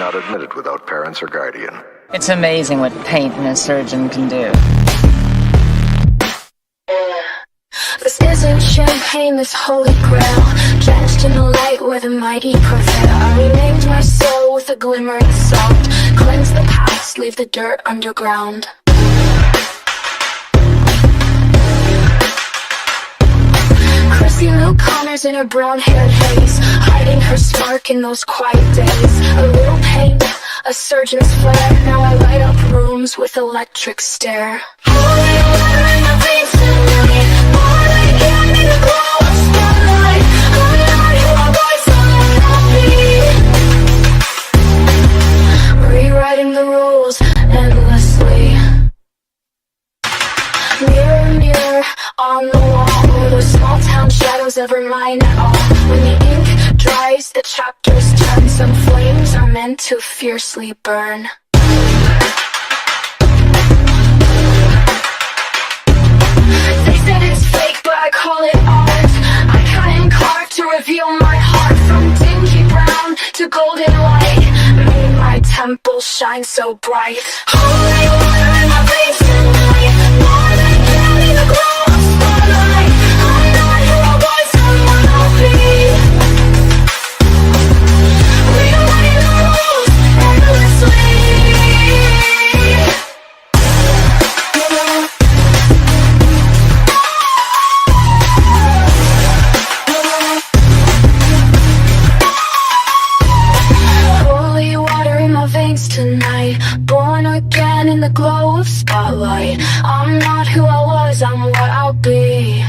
not admitted without parents or guardian. It's amazing what paint and a surgeon can do. This isn't champagne, this holy grail, drenched in the light where the mighty prevail. I renamed my soul with a glimmering salt, cleanse the past, leave the dirt underground. Chrissy Lou Connors in her brown-haired haze, hiding her spark in those quiet days. A little paint, a surgeon's flare, now I light up rooms with electric stare. Holy water in my veins tonight, all I can be the glow of spotlight. I'm not who I was, I'm not rewriting the rules endlessly. Mirror, mirror on the wall, will those small town shadows ever mine at all? When the ink dries, the chapters turn, some flames are meant to fiercely burn. They said it's fake, but I call it art. I cut and carved to reveal my heart, from dingy brown to golden light, made my temple shine so bright. Holy water in my veins tonight, more than candy, the glow of spotlight. I'm not who I was, I'm what I'll be. Rewriting the rules endlessly. Holy water in my veins tonight, born again in the glow of spotlight. I'm not who I was, I'm what I'll be.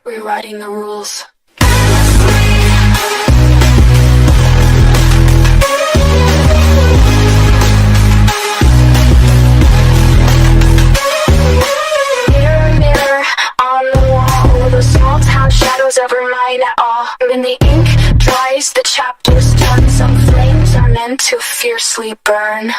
Rewriting the rules. Mirror, mirror on the wall, will those small town shadows ever mine at all? When the ink dries, the chapters turn, some flames are meant to fiercely burn.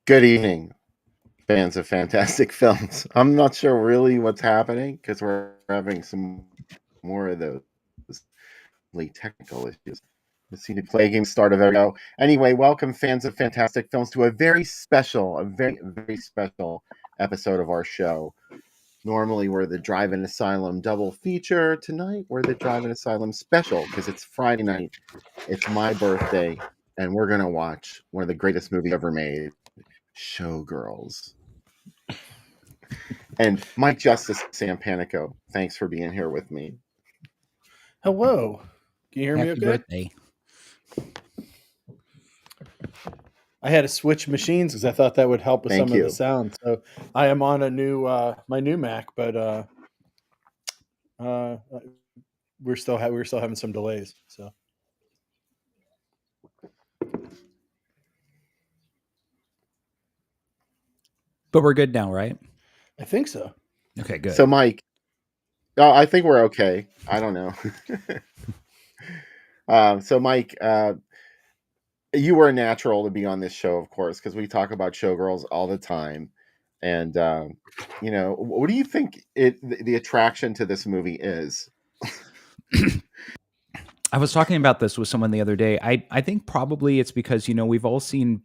Good evening, fans of fantastic films. I'm not sure really what's happening because we're having some more of those technical issues. The seem to play game start of every show. Anyway, welcome fans of fantastic films to a very special episode of our show. Normally we're the Drive-In Asylum double feature. Tonight we're the Drive-In Asylum special because it's Friday night. It's my birthday, and we're gonna watch one of the greatest movies ever made, Showgirls. And Mike Justice, Sam Panico, thanks for being here with me. Hello. Can you hear me Happy okay? birthday. I had to switch machines because I thought that would help with Thank some you. of the sound. So I am on a new my new Mac, but we're still having some delays. So But we're good now, right? I think so. Okay, good. So Mike, I think we're okay. I don't know. So Mike, you were a natural to be on this show, of course, because we talk about Showgirls all the time. And what do you think the attraction to this movie is? I was talking about this with someone the other day. I think probably it's because, we've all seen,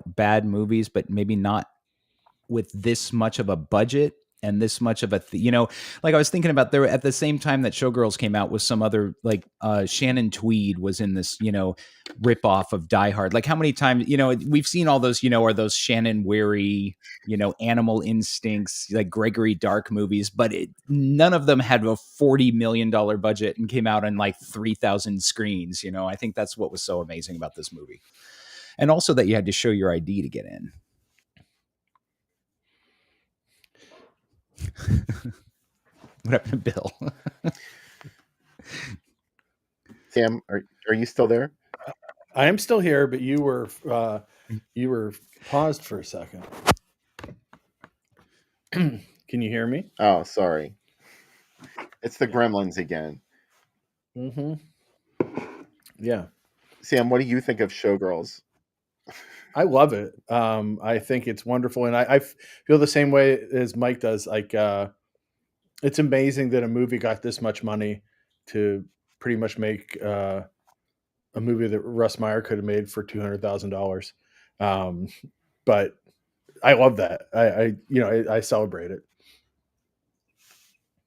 bad movies, but maybe not with this much of a budget and this much of a, like I was thinking about there at the same time that Showgirls came out with some other, like Shannon Tweed was in this, ripoff of Die Hard. Like how many times, we've seen all those, are those Shannon Weary, Animal Instincts, like Gregory Dark movies, but none of them had a $40 million budget and came out on like 3,000 screens. I think that's what was so amazing about this movie. And also that you had to show your ID to get in. What happened to Bill? Sam, are you still there? I am still here, but you were paused for a second. Can you hear me? Oh, sorry. It's the Gremlins again. Mm-hmm. Yeah. Sam, what do you think of Showgirls? I love it. I think it's wonderful, and I feel the same way as Mike does. Like, it's amazing that a movie got this much money to pretty much make a movie that Russ Meyer could have made for $200,000. But I love that. I celebrate it.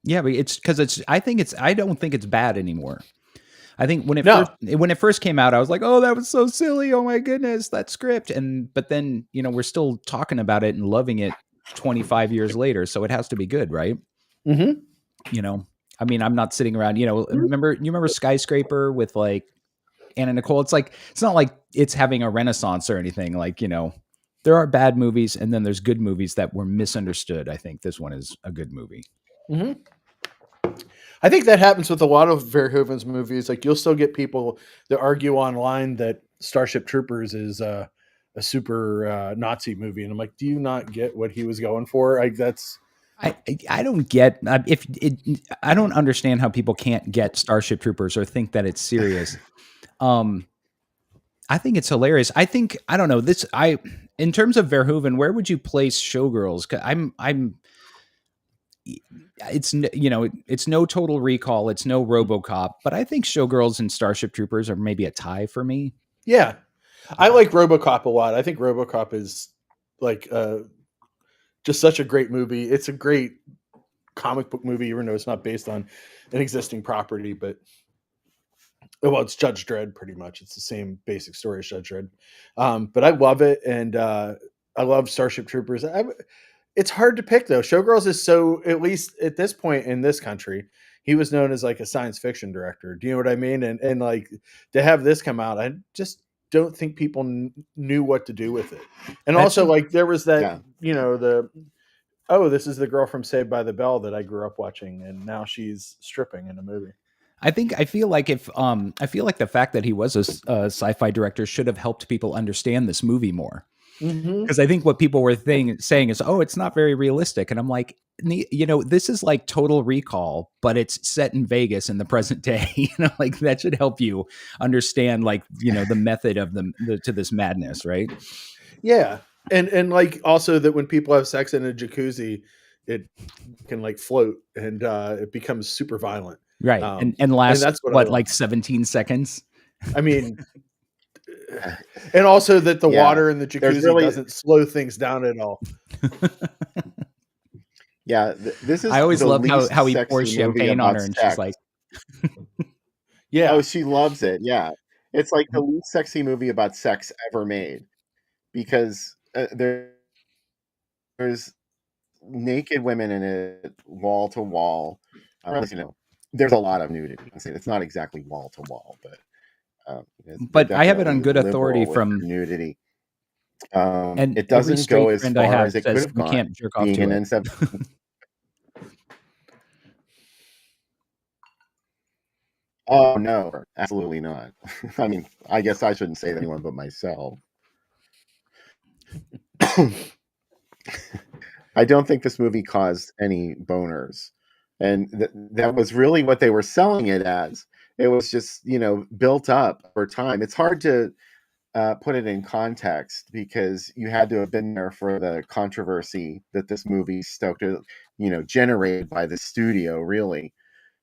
Yeah, but it's because I don't think it's bad anymore. I think when No. it first came out, I was like, "Oh, that was so silly! Oh my goodness, that script!" But then we're still talking about it and loving it 25 years later, so it has to be good, right? Mm-hmm. I mean, I'm not sitting around. Remember Skyscraper with like Anna Nicole? It's like it's not like it's having a renaissance or anything. Like there are bad movies, and then there's good movies that were misunderstood. I think this one is a good movie. Mm-hmm. I think that happens with a lot of Verhoeven's movies. Like, you'll still get people that argue online that Starship Troopers is a super Nazi movie, and I'm like, do you not get what he was going for? Like, that's I don't get I don't understand how people can't get Starship Troopers or think that it's serious. I think it's hilarious. I don't know this. In terms of Verhoeven, where would you place Showgirls? 'Cause it's no Total Recall, it's no RoboCop, but I think Showgirls and Starship Troopers are maybe a tie for me. Yeah, I like RoboCop a lot. I think RoboCop is like just such a great movie. It's a great comic book movie, even though it's not based on an existing property. But it's Judge Dredd pretty much. It's the same basic story as Judge Dredd. But I love it, and I love Starship Troopers. It's hard to pick though. Showgirls is so, at least at this point in this country, he was known as like a science fiction director. Do you know what I mean? And like, to have this come out, I just don't think people knew what to do with it. And also, like, there was that this is the girl from Saved by the Bell that I grew up watching, and now she's stripping in a movie. I feel like the fact that he was a sci-fi director should have helped people understand this movie more. Because I think what people were saying is, oh, it's not very realistic. And I'm like, this is like Total Recall, but it's set in Vegas in the present day. Like that should help you understand, like, the method of to this madness, right? Yeah. And like, also that when people have sex in a jacuzzi, it can like float, and it becomes super violent. Right. And lasts, that's what like 17 seconds? I mean, and also that the water in the jacuzzi doesn't slow things down at all. Yeah, this is. I always love how he pours champagne on her, and she's like, "Yeah, oh, she loves it." Yeah, it's like the least sexy movie about sex ever made, because there's naked women in it, wall to wall. There's a lot of nudity. It's not exactly wall to wall, but I have it on good authority from nudity. And it doesn't go as far as it could have gone. Can't jerk off to it. Oh no, absolutely not. I mean, I guess I shouldn't say to anyone but myself. I don't think this movie caused any boners, and that was really what they were selling it as. It was just built up over time. It's hard to put it in context, because you had to have been there for the controversy that this movie stoked, generated by the studio really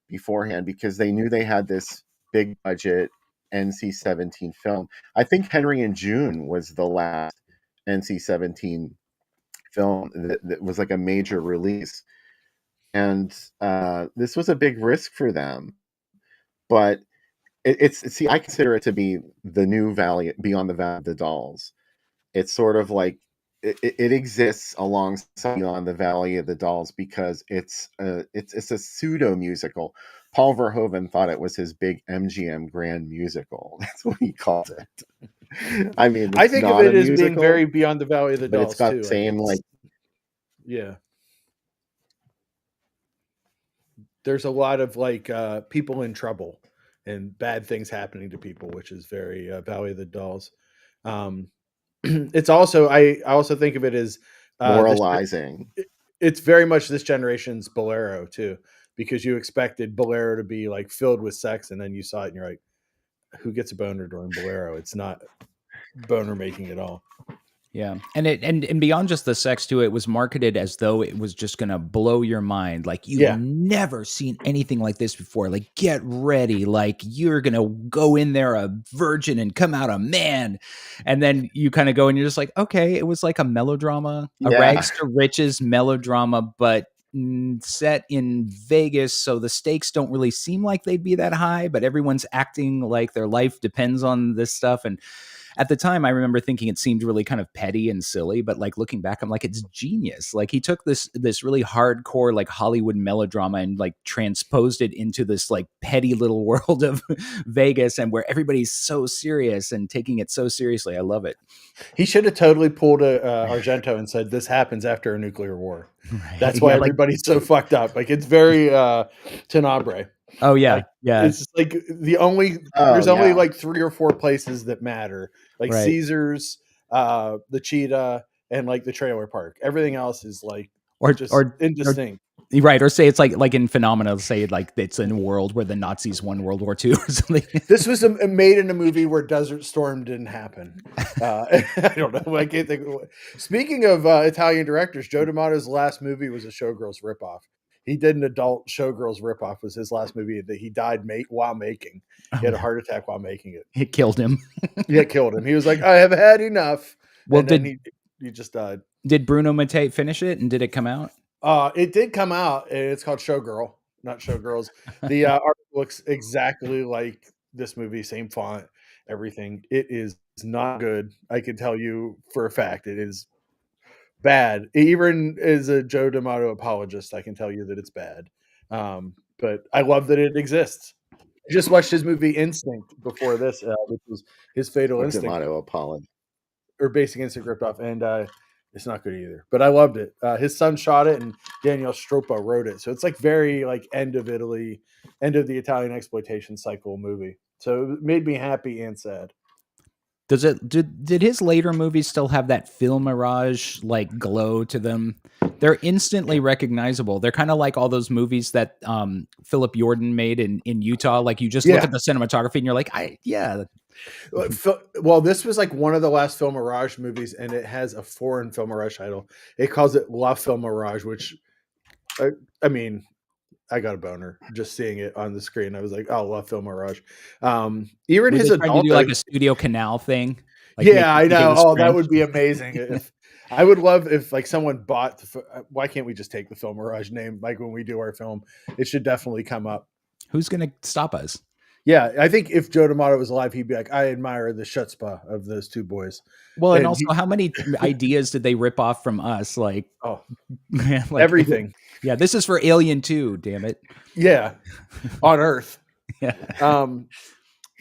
beforehand, because they knew they had this big budget NC-17 film. I think Henry and June was the last NC-17 film that was like a major release, and this was a big risk for them. But I consider it to be the new Valley Beyond the Valley of the Dolls. It's sort of like it exists alongside Beyond the Valley of the Dolls, because it's a pseudo musical. Paul Verhoeven thought it was his big MGM grand musical. That's what he called it. I mean, I think of it as being very Beyond the Valley of the Dolls, but it's got too. the same yeah. There's a lot of like people in trouble and bad things happening to people, which is very Valley of the Dolls. It's also, I also think of it as moralizing. It's very much this generation's Bolero too, because you expected Bolero to be like filled with sex, and then you saw it and you're like, who gets a boner during Bolero? It's not boner making at all. Yeah. And beyond just the sex too, it was marketed as though it was just gonna blow your mind. Like you've Yeah. never seen anything like this before. Like get ready. Like you're gonna go in there a virgin and come out a man. And then you kind of go and you're just like, okay, it was like a melodrama, a Yeah. rags to riches melodrama, but set in Vegas, so the stakes don't really seem like they'd be that high, but everyone's acting like their life depends on this stuff. And at the time I remember thinking it seemed really kind of petty and silly, but like looking back, I'm like, it's genius. Like he took this really hardcore like Hollywood melodrama and like transposed it into this like petty little world of Vegas, and where everybody's so serious and taking it so seriously. I love it. He should have totally pulled a Argento and said, "This happens after a nuclear war." Right. That's why Yeah, like, everybody's so fucked up. Like it's very Tenebrae. oh yeah, Like, yeah, it's just like there's only like 3 or 4 places that matter, like right. Caesars, the cheetah, and like the trailer park. Everything else is like Or just or indistinct. right, or say it's like in Phenomena, say like it's in a world where the Nazis won World War II or something. This was made in a movie where Desert Storm didn't happen. I don't know. I can't think. Speaking of Italian directors, Joe D'Amato's last movie was a Showgirls ripoff. He did an adult Showgirls ripoff. Was his last movie that he died while making. He had a heart attack while making it. It killed him. Yeah, it killed him. He was like, "I have had enough." Well, and then he just died. Did Bruno Mattei finish it, and did it come out? It did come out. And it's called Showgirl, not Showgirls. The art looks exactly like this movie, same font, everything. It is not good. I can tell you for a fact it is bad. Even as a Joe D'Amato apologist, I can tell you that it's bad. But I love that it exists. I just watched his movie Instinct before this, which was his Fatal Instinct. D'Amato apology. Or Basic Instinct ripped off, and it's not good either. But I loved it. His son shot it, and Daniel Stroppa wrote it. So it's like very like end of Italy, end of the Italian exploitation cycle movie. So it made me happy and sad. Did his later movies still have that film mirage like glow to them? They're instantly recognizable. They're kind of like all those movies that Philip Jordan made in Utah. Like you just look at the cinematography and you're like, Well, this was like one of the last Film Mirage movies, and it has a foreign Film Mirage title. It calls it La Film Mirage, which, I mean, I got a boner just seeing it on the screen. I was like, "Oh, La Film Mirage." Even his adult, to do like a Studio Canal thing. Like yeah, I know. Oh, that would be amazing. If I would love if like someone bought. Why can't we just take the Film Mirage name? Like when we do our film, it should definitely come up. Who's gonna stop us? Yeah, I think if Joe D'Amato was alive, he'd be like, "I admire the chutzpah of those two boys." Well, and also, how many ideas did they rip off from us? Like, like everything. Yeah, this is for Alien 2, damn it. Yeah, on Earth. Yeah.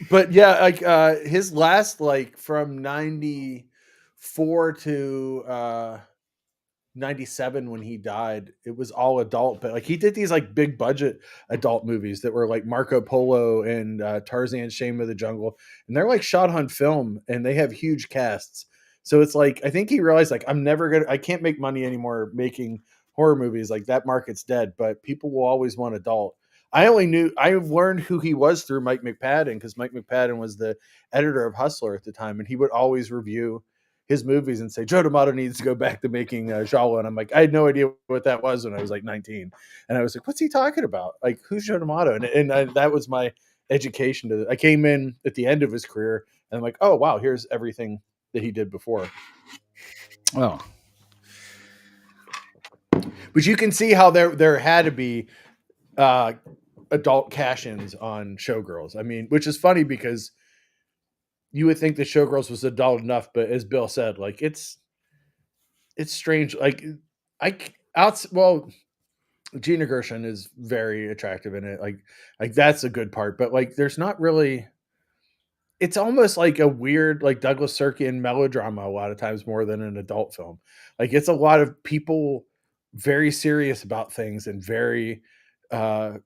But yeah, like his last, like from 94 to 97 when he died, it was all adult, but like he did these like big budget adult movies that were like Marco Polo and Tarzan Shame of the Jungle, and they're like shot on film and they have huge casts. So it's like I think he realized like I can't make money anymore making horror movies, like that market's dead, but people will always want adult. I learned who he was through Mike McPadden, because Mike McPadden was the editor of Hustler at the time, and he would always review his movies and say, Joe D'Amato needs to go back to making Giallo. And I'm like, I had no idea what that was when I was like 19. And I was like, what's he talking about? Like, who's Joe D'Amato? And that was my education. I came in at the end of his career, and I'm like, oh, wow, here's everything that he did before. Oh. But you can see how there had to be adult cash-ins on Showgirls. I mean, which is funny because you would think the Showgirls was adult enough, but as Bill said, like it's strange. Like Gina Gershon is very attractive in it. Like that's a good part, but like there's not really. It's almost like a weird like Douglas Sirkin melodrama a lot of times more than an adult film. Like it's a lot of people very serious about things and very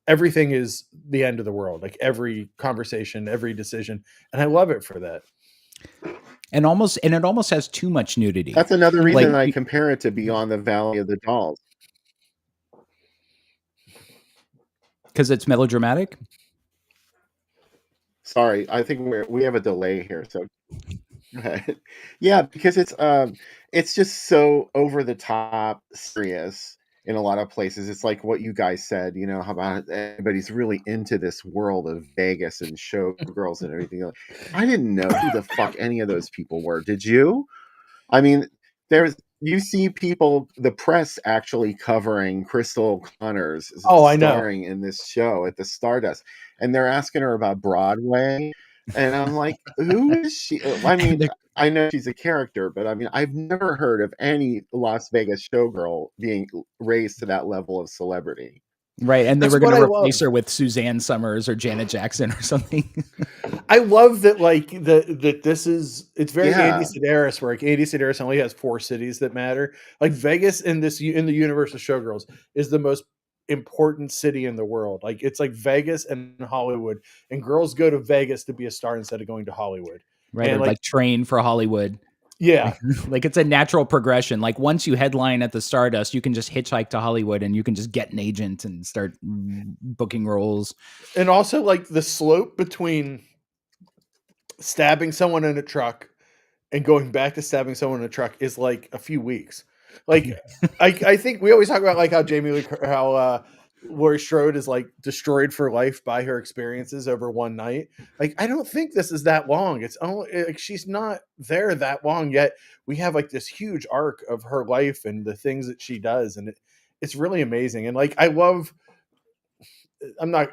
everything is the end of the world. Like every conversation, every decision, and I love it for that. And it almost has too much nudity. That's another reason I compare it to Beyond the Valley of the Dolls. Because it's melodramatic? Sorry, I think we have a delay here. So Right. Yeah, because it's just so over the top serious in a lot of places. It's like what you guys said, how about everybody's really into this world of Vegas and showgirls and everything else. I didn't know who the fuck any of those people were. Did you? I mean, you see people, the press actually covering Crystal Connors Oh, I know. starring in this show at the Stardust, and they're asking her about Broadway, and I'm like, who is she? I mean, I know she's a character, but I mean, I've never heard of any Las Vegas showgirl being raised to that level of celebrity. Right, and they That's were going what to I replace love. her with Suzanne Summers or Janet Jackson or something. I love that, like that this is it's very Andy Yeah, Sedaris, where like Andy Sedaris only has 4 cities that matter. Like Vegas in the universe of Showgirls is the most important city in the world. Like it's like Vegas and Hollywood, and girls go to Vegas to be a star instead of going to Hollywood. Right, And or like, like train for Hollywood. yeah, Like it's a natural progression. Like once you headline at the Stardust, you can just hitchhike to Hollywood and you can just get an agent and start booking roles. and also like the slope between stabbing someone in a truck and going back to stabbing someone in a truck is like a few weeks. Like, I think we always talk about like how Laurie Strode is like destroyed for life by her experiences over one night. Like, I don't think this is that long. It's only like she's not there that long yet. We have like this huge arc of her life and the things that she does, and it's really amazing. And like, I love. I'm not.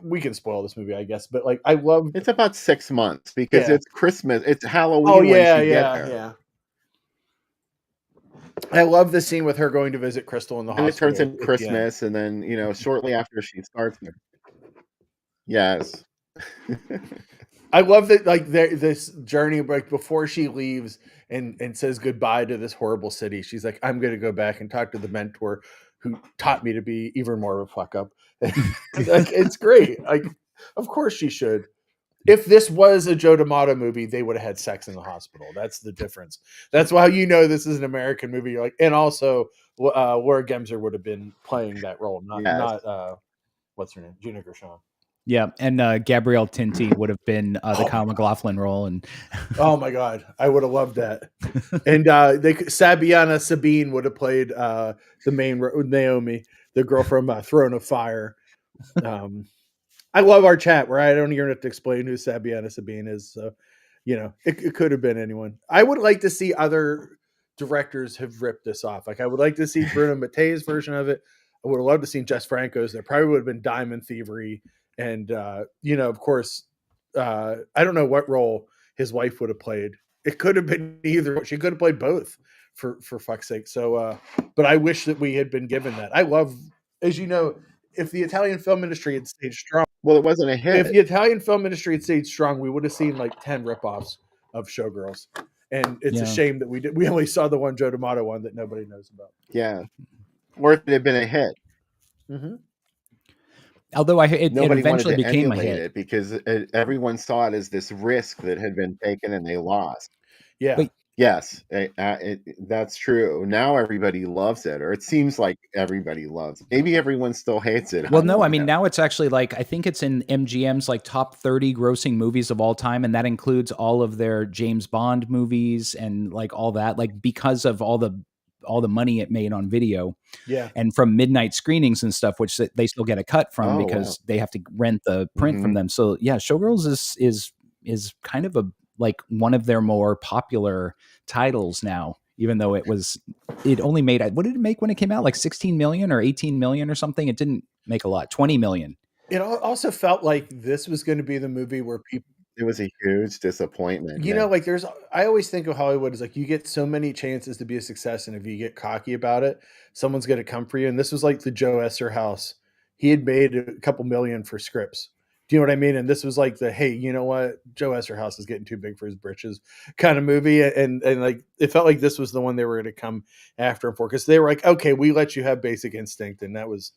We can spoil this movie, I guess, but like, I love. it's about 6 months because Yeah. it's Christmas, it's Oh Halloween when yeah, she gets yeah, there. yeah. I love the scene with her going to visit Crystal in the And it turns hospital into at the end. Christmas, and then shortly after she starts it. Yes. I love that, like this journey, like before she leaves and says goodbye to this horrible city. She's like, "I'm going to go back and talk to the mentor who taught me to be even more of a fuck up." Like, it's great. Like, of course she should. If this was a Joe D'Amato movie, they would have had sex in the hospital. That's the difference. That's why this is an American movie. Like, and also, Laura Gemser would have been playing that role, Yes. not what's her name, Gina Gershon. Yeah, and Gabrielle Tinty would have been the Oh Kyle MacLachlan role, and Oh my god, I would have loved that. And Sabiana Sabine would have played the main Naomi, the girl from Throne of Fire. I love our chat where I don't even have to explain who Sabiana Sabine is. So, it could have been anyone. I would like to see other directors have ripped this off. Like, I would like to see Bruno Mattei's version of it. I would have loved to see Jess Franco's. There probably would have been Diamond Thievery. And, of course, I don't know what role his wife would have played. It could have been either. She could have played both for fuck's sake. So, but I wish that we had been given that. I love, as you know, if the Italian film industry had stayed strong, Well, it wasn't a hit. if the Italian film industry had stayed strong, we would have seen like 10 ripoffs of Showgirls. And it's a shame that we only saw the one Joe D'Amato one that nobody knows about. Yeah. Or if it had been a hit. Mm-hmm. although it Nobody eventually wanted to became a emulate hit. it because everyone saw it as this risk that had been taken and they lost. Yeah. But Yes, that's true. Now everybody loves it, or it seems like everybody loves it. Maybe everyone still hates it. Well, no, I don't mean, know. now it's actually like, I think it's in MGM's like top 30 grossing movies of all time. And that includes all of their James Bond movies and like all that, like because of all the money it made on video Yeah. and from midnight screenings and stuff, which they still get a cut from Oh, because wow. they have to rent the print from Mhm. them. So yeah, Showgirls is kind of like one of their more popular titles now, even though it only made, what did it make when it came out? Like 16 million or 18 million or something. It didn't make a lot, 20 million. It also felt like this was going to be the movie where people, It was a huge disappointment. Yeah. like I always think of Hollywood as like, you get so many chances to be a success. And if you get cocky about it, someone's going to come for you. And this was like the Joe Esserhouse. He had made a couple million for scripts. Do you know what I mean? And this was like hey, you know what? Joe Esserhouse is getting too big for his britches kind of movie. And like, it felt like this was the one they were going to come after him for. Cause they were like, okay, we let you have Basic Instinct. And that was,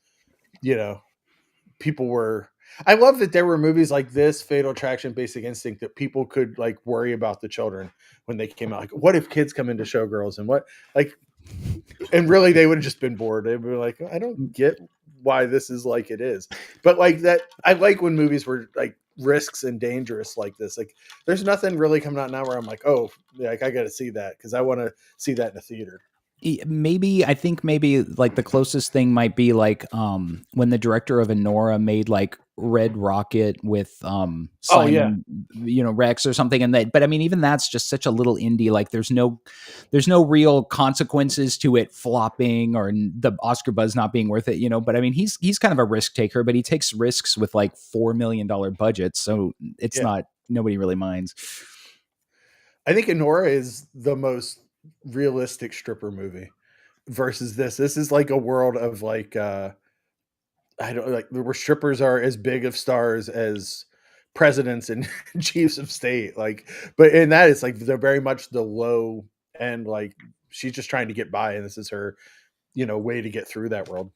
people were, I love that there were movies like this, Fatal Attraction, Basic Instinct, that people could like worry about the children when they came out. Like, what if kids come into Showgirls and and really they would have just been bored. They'd be like, I don't get why this is like it is. But like that, I like when movies were like risks and dangerous like this. Like there's nothing really coming out now where I'm like, oh, like I got to see that because I want to see that in a theater. Maybe I think maybe like the closest thing might be like when the director of Anora made like Red Rocket with Simon Rex or something, and that, but I mean even that's just such a little indie. Like there's no real consequences to it flopping or the Oscar buzz not being worth it, but I mean he's kind of a risk taker, but he takes risks with like $4 million budgets, so it's not, nobody really minds. I think Anora is the most realistic stripper movie versus this. This is like a world of like I don't like where strippers are as big of stars as presidents and chiefs of state. Like, but in that it's like they're very much the low end. Like she's just trying to get by, and this is her, way to get through that world.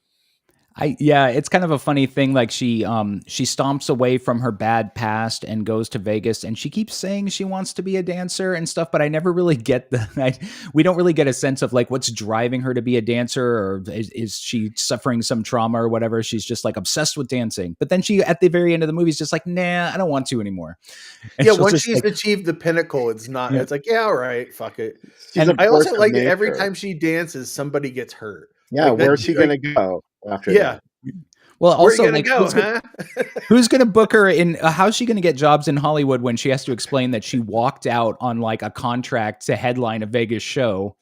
It's kind of a funny thing. Like she stomps away from her bad past and goes to Vegas, and she keeps saying she wants to be a dancer and stuff, but I never really get we don't really get a sense of like what's driving her to be a dancer, or is she suffering some trauma or whatever. She's just like obsessed with dancing. But then she, at the very end of the movie, is just like, nah, I don't want to anymore. And once she's achieved the pinnacle, it's not, it's like, all right, fuck it. And I also like that every time she dances, somebody gets hurt. Yeah, like where's she gonna go after that? Well, also, like, go, who's going to book her in? How's she going to get jobs in Hollywood when she has to explain that she walked out on like a contract to headline a Vegas show?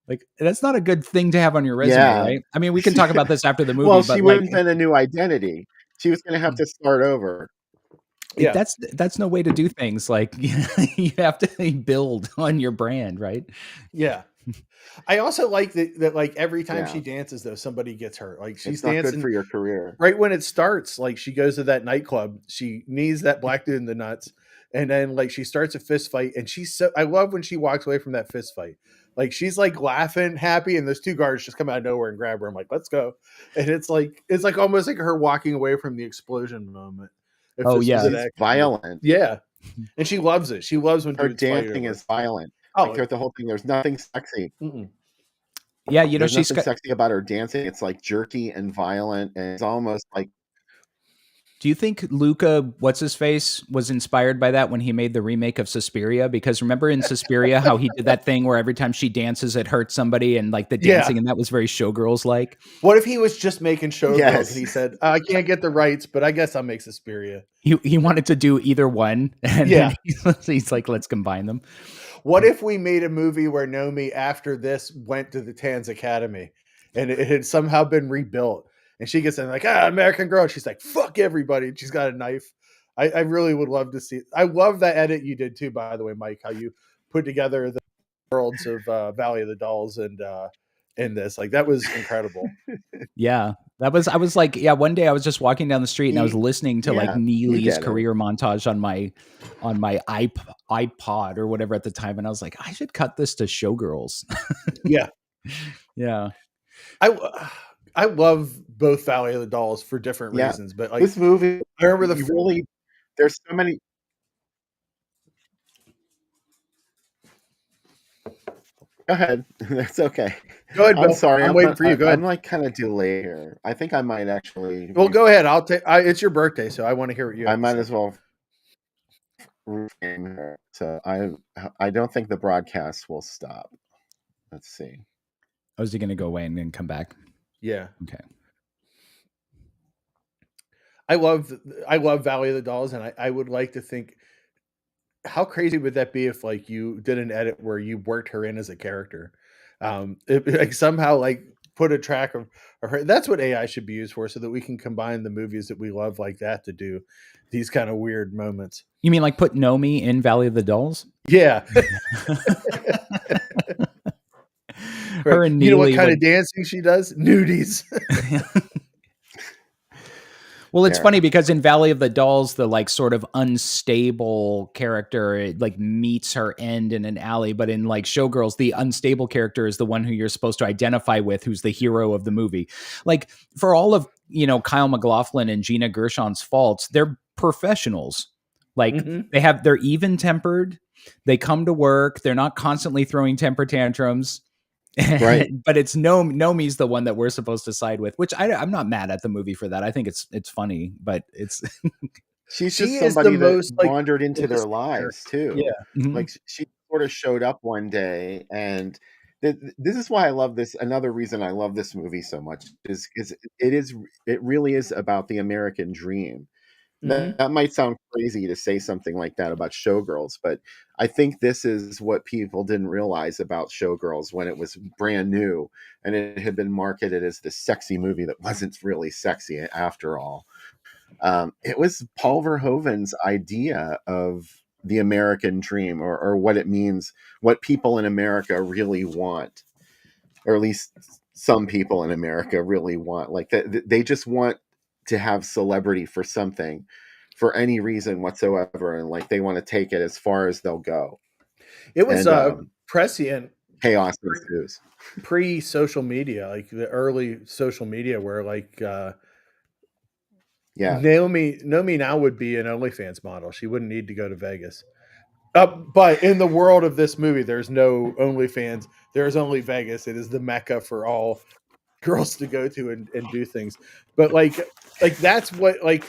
Like, that's not a good thing to have on your resume, right? I mean, we can talk about this after the movie. Well, but she wouldn't have a new identity. She was going to have to start over. Yeah, that's no way to do things. Like, you have to build on your brand, right? Yeah. I also like that like every time she dances, though, somebody gets hurt. Like she's dancing good for your career. Right when it starts, like she goes to that nightclub, she knees that black dude in the nuts, and then like she starts a fist fight, and I love when she walks away from that fist fight. Like she's like laughing, happy, and those two guards just come out of nowhere and grab her. I'm like, let's go. And it's like almost like her walking away from the explosion moment. It's violent. Yeah. And she loves it. She loves when her dancing is violent. Like the whole thing, there's nothing sexy. Yeah, there's nothing sexy about her dancing. It's like jerky and violent, and it's almost like. Do you think Luca, what's his face, was inspired by that when he made the remake of Suspiria? Because remember in Suspiria how he did that thing where every time she dances it hurts somebody, and like the dancing and that was very Showgirls like. What if he was just making Showgirls and he said, I can't get the rights, but I guess I'll make Suspiria. He wanted to do either one, and he's like, let's combine them. What if we made a movie where Nomi after this went to the Tanz Academy and it had somehow been rebuilt, and she gets in like, American Girl, and she's like, fuck everybody, and she's got a knife. I really would love to see. I love that edit you did too, by the way, Mike, how you put together the worlds of Valley of the Dolls and in this. Like that was incredible. Yeah. I was like, one day I was just walking down the street and I was listening to like Neely's career montage on my iPod or whatever at the time, and I was like, I should cut this to Showgirls. Yeah. I love both Valley of the Dolls for different reasons, but like this movie, I remember there's so many. Go ahead. That's okay. Go ahead, Bill. I'm sorry. I'm waiting for you. Go ahead. I'm like kind of delayed here. I think I might actually. Well, go ahead. I'll take. It's your birthday, so I want to hear what you. I might as well. So I don't think the broadcast will stop. Let's see. Oh, is he going to go away and then come back? Yeah. Okay. I love Valley of the Dolls, and I would like to think. How crazy would that be if like you did an edit where you worked her in as a character, like somehow like put a track of her. That's what AI should be used for, so that we can combine the movies that we love like that to do these kind of weird moments. You mean like put Nomi in Valley of the Dolls? Yeah. Her and Neely, you know what kind of dancing she does? Nudies. Well, it's funny because in Valley of the Dolls, the like sort of unstable character, it like meets her end in an alley. But in like Showgirls, the unstable character is the one who you're supposed to identify with, who's the hero of the movie. Like for all of, Kyle MacLachlan and Gina Gershon's faults, they're professionals. Like they're even tempered. They come to work. They're not constantly throwing temper tantrums. Right. But it's Nomi's the one that we're supposed to side with, which I'm not mad at the movie for that. I think it's funny, but it's She's She just is the somebody that most like wandered into their realistic lives character. too. Yeah. Mhm. Like she sort of showed up one day, and this is why I love this. Another reason I love this movie so much is it really is about the American dream. Hmm. That might sound crazy to say something like that about Showgirls, but I think this is what people didn't realize about Showgirls when it was brand new and it had been marketed as this sexy movie that wasn't really sexy after all. It was Paul Verhoeven's idea of the American dream, or what it means, what people in America really want, or at least some people in America really want. Like they just want to have celebrity for something, for any reason whatsoever, and like they want to take it as far as they'll go. It was And prescient chaos ensues. pre social media, like the early social media where like Yeah, Nomi now would be an OnlyFans model. She wouldn't need to go to Vegas. But in the world of this movie, there's no OnlyFans. There's only Vegas. It is the mecca for all girls to go to and do things. But like that's what like,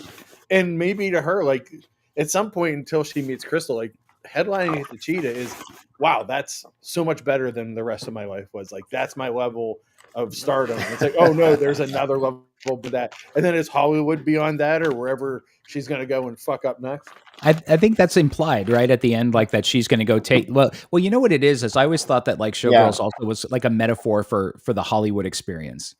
and maybe to her, like at some point until she meets Crystal, like headlining at the Cheetah is wow, that's so much better than the rest of my life was. Like that's my level of stardom. It's like, oh no, there's another level to that. And then is Hollywood beyond that or wherever she's gonna go and fuck up next? I think that's implied right at the end, like that she's going to go take. Well, you know what it is I always thought that like yeah, Showgirls also was like a metaphor for the Hollywood experience.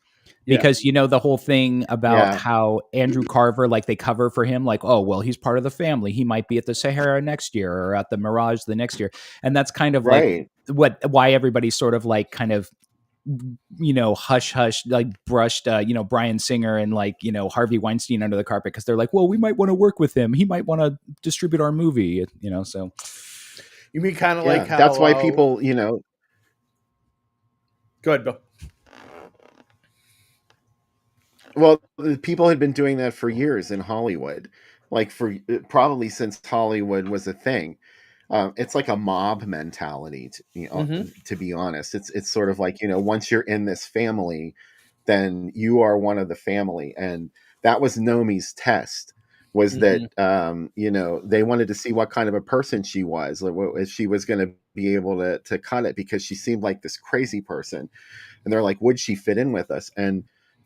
Yeah. Because the whole thing about yeah, how Andrew Carver, like they cover for him, like, oh well, he's part of the family. He might be at the Sahara next year or at the Mirage the next year, and that's kind of like right. why everybody's sort of like kind of hush hush, like brushed Brian Singer and like Harvey Weinstein under the carpet because they're like, well, we might want to work with him. He might want to distribute our movie. So You mean kind of like Yeah, how that's why people, go ahead, Bill. well, the people had been doing that for years in Hollywood, like for probably since Hollywood was a thing. It's like a mob mentality, Hmm. to be honest. It's sort of like, once you're in this family, then you are one of the family, and that was Nomi's test. Was that Hmm. they wanted to see what kind of a person she was, like if she was going to be able to cut it, because she seemed like this crazy person, and they're like, would she fit in with us? And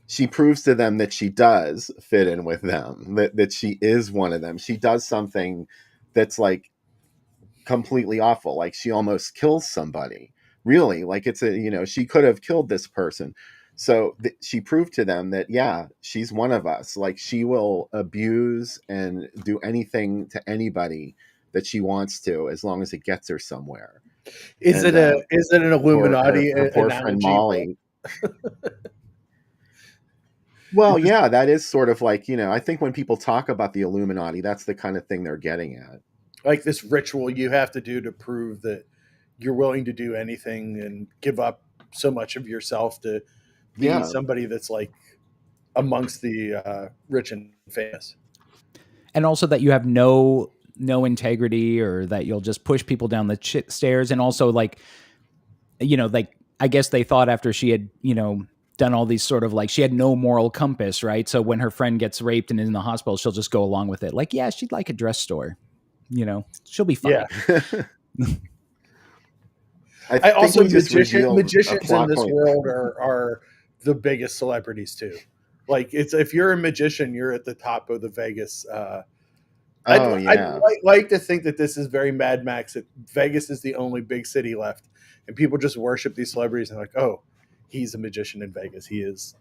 she proves to them that she does fit in with them, that she is one of them. She does something that's like completely awful, like she almost kills somebody, really, like it's she could have killed this person. So she proved to them that, yeah, she's one of us. Like she will abuse and do anything to anybody that she wants to, as long as it gets her somewhere. And Is it an poor Illuminati her poor friend analogy? Molly. Well, yeah, that is sort of like, I think when people talk about the Illuminati, that's the kind of thing they're getting at. Like this ritual you have to do to prove that you're willing to do anything and give up so much of yourself to be Yeah. somebody that's like amongst the rich and famous. and also that you have no integrity, or that you'll just push people down the stairs, and also like like I guess they thought after she had done all these sort of like she had no moral compass, right? So when her friend gets raped and is in the hospital, she'll just go along with it. Like, yeah, she'd like a dress store, she'll be Yeah. fine. I I think also we just revealed a magicians in plot this point. world are the biggest celebrities too. Like it's if you're a magician, you're at the top of the Vegas. Oh I'd yeah. like to think that this is very Mad Max. That Vegas is the only big city left, and people just worship these celebrities and like, oh, he's a magician in Vegas. He is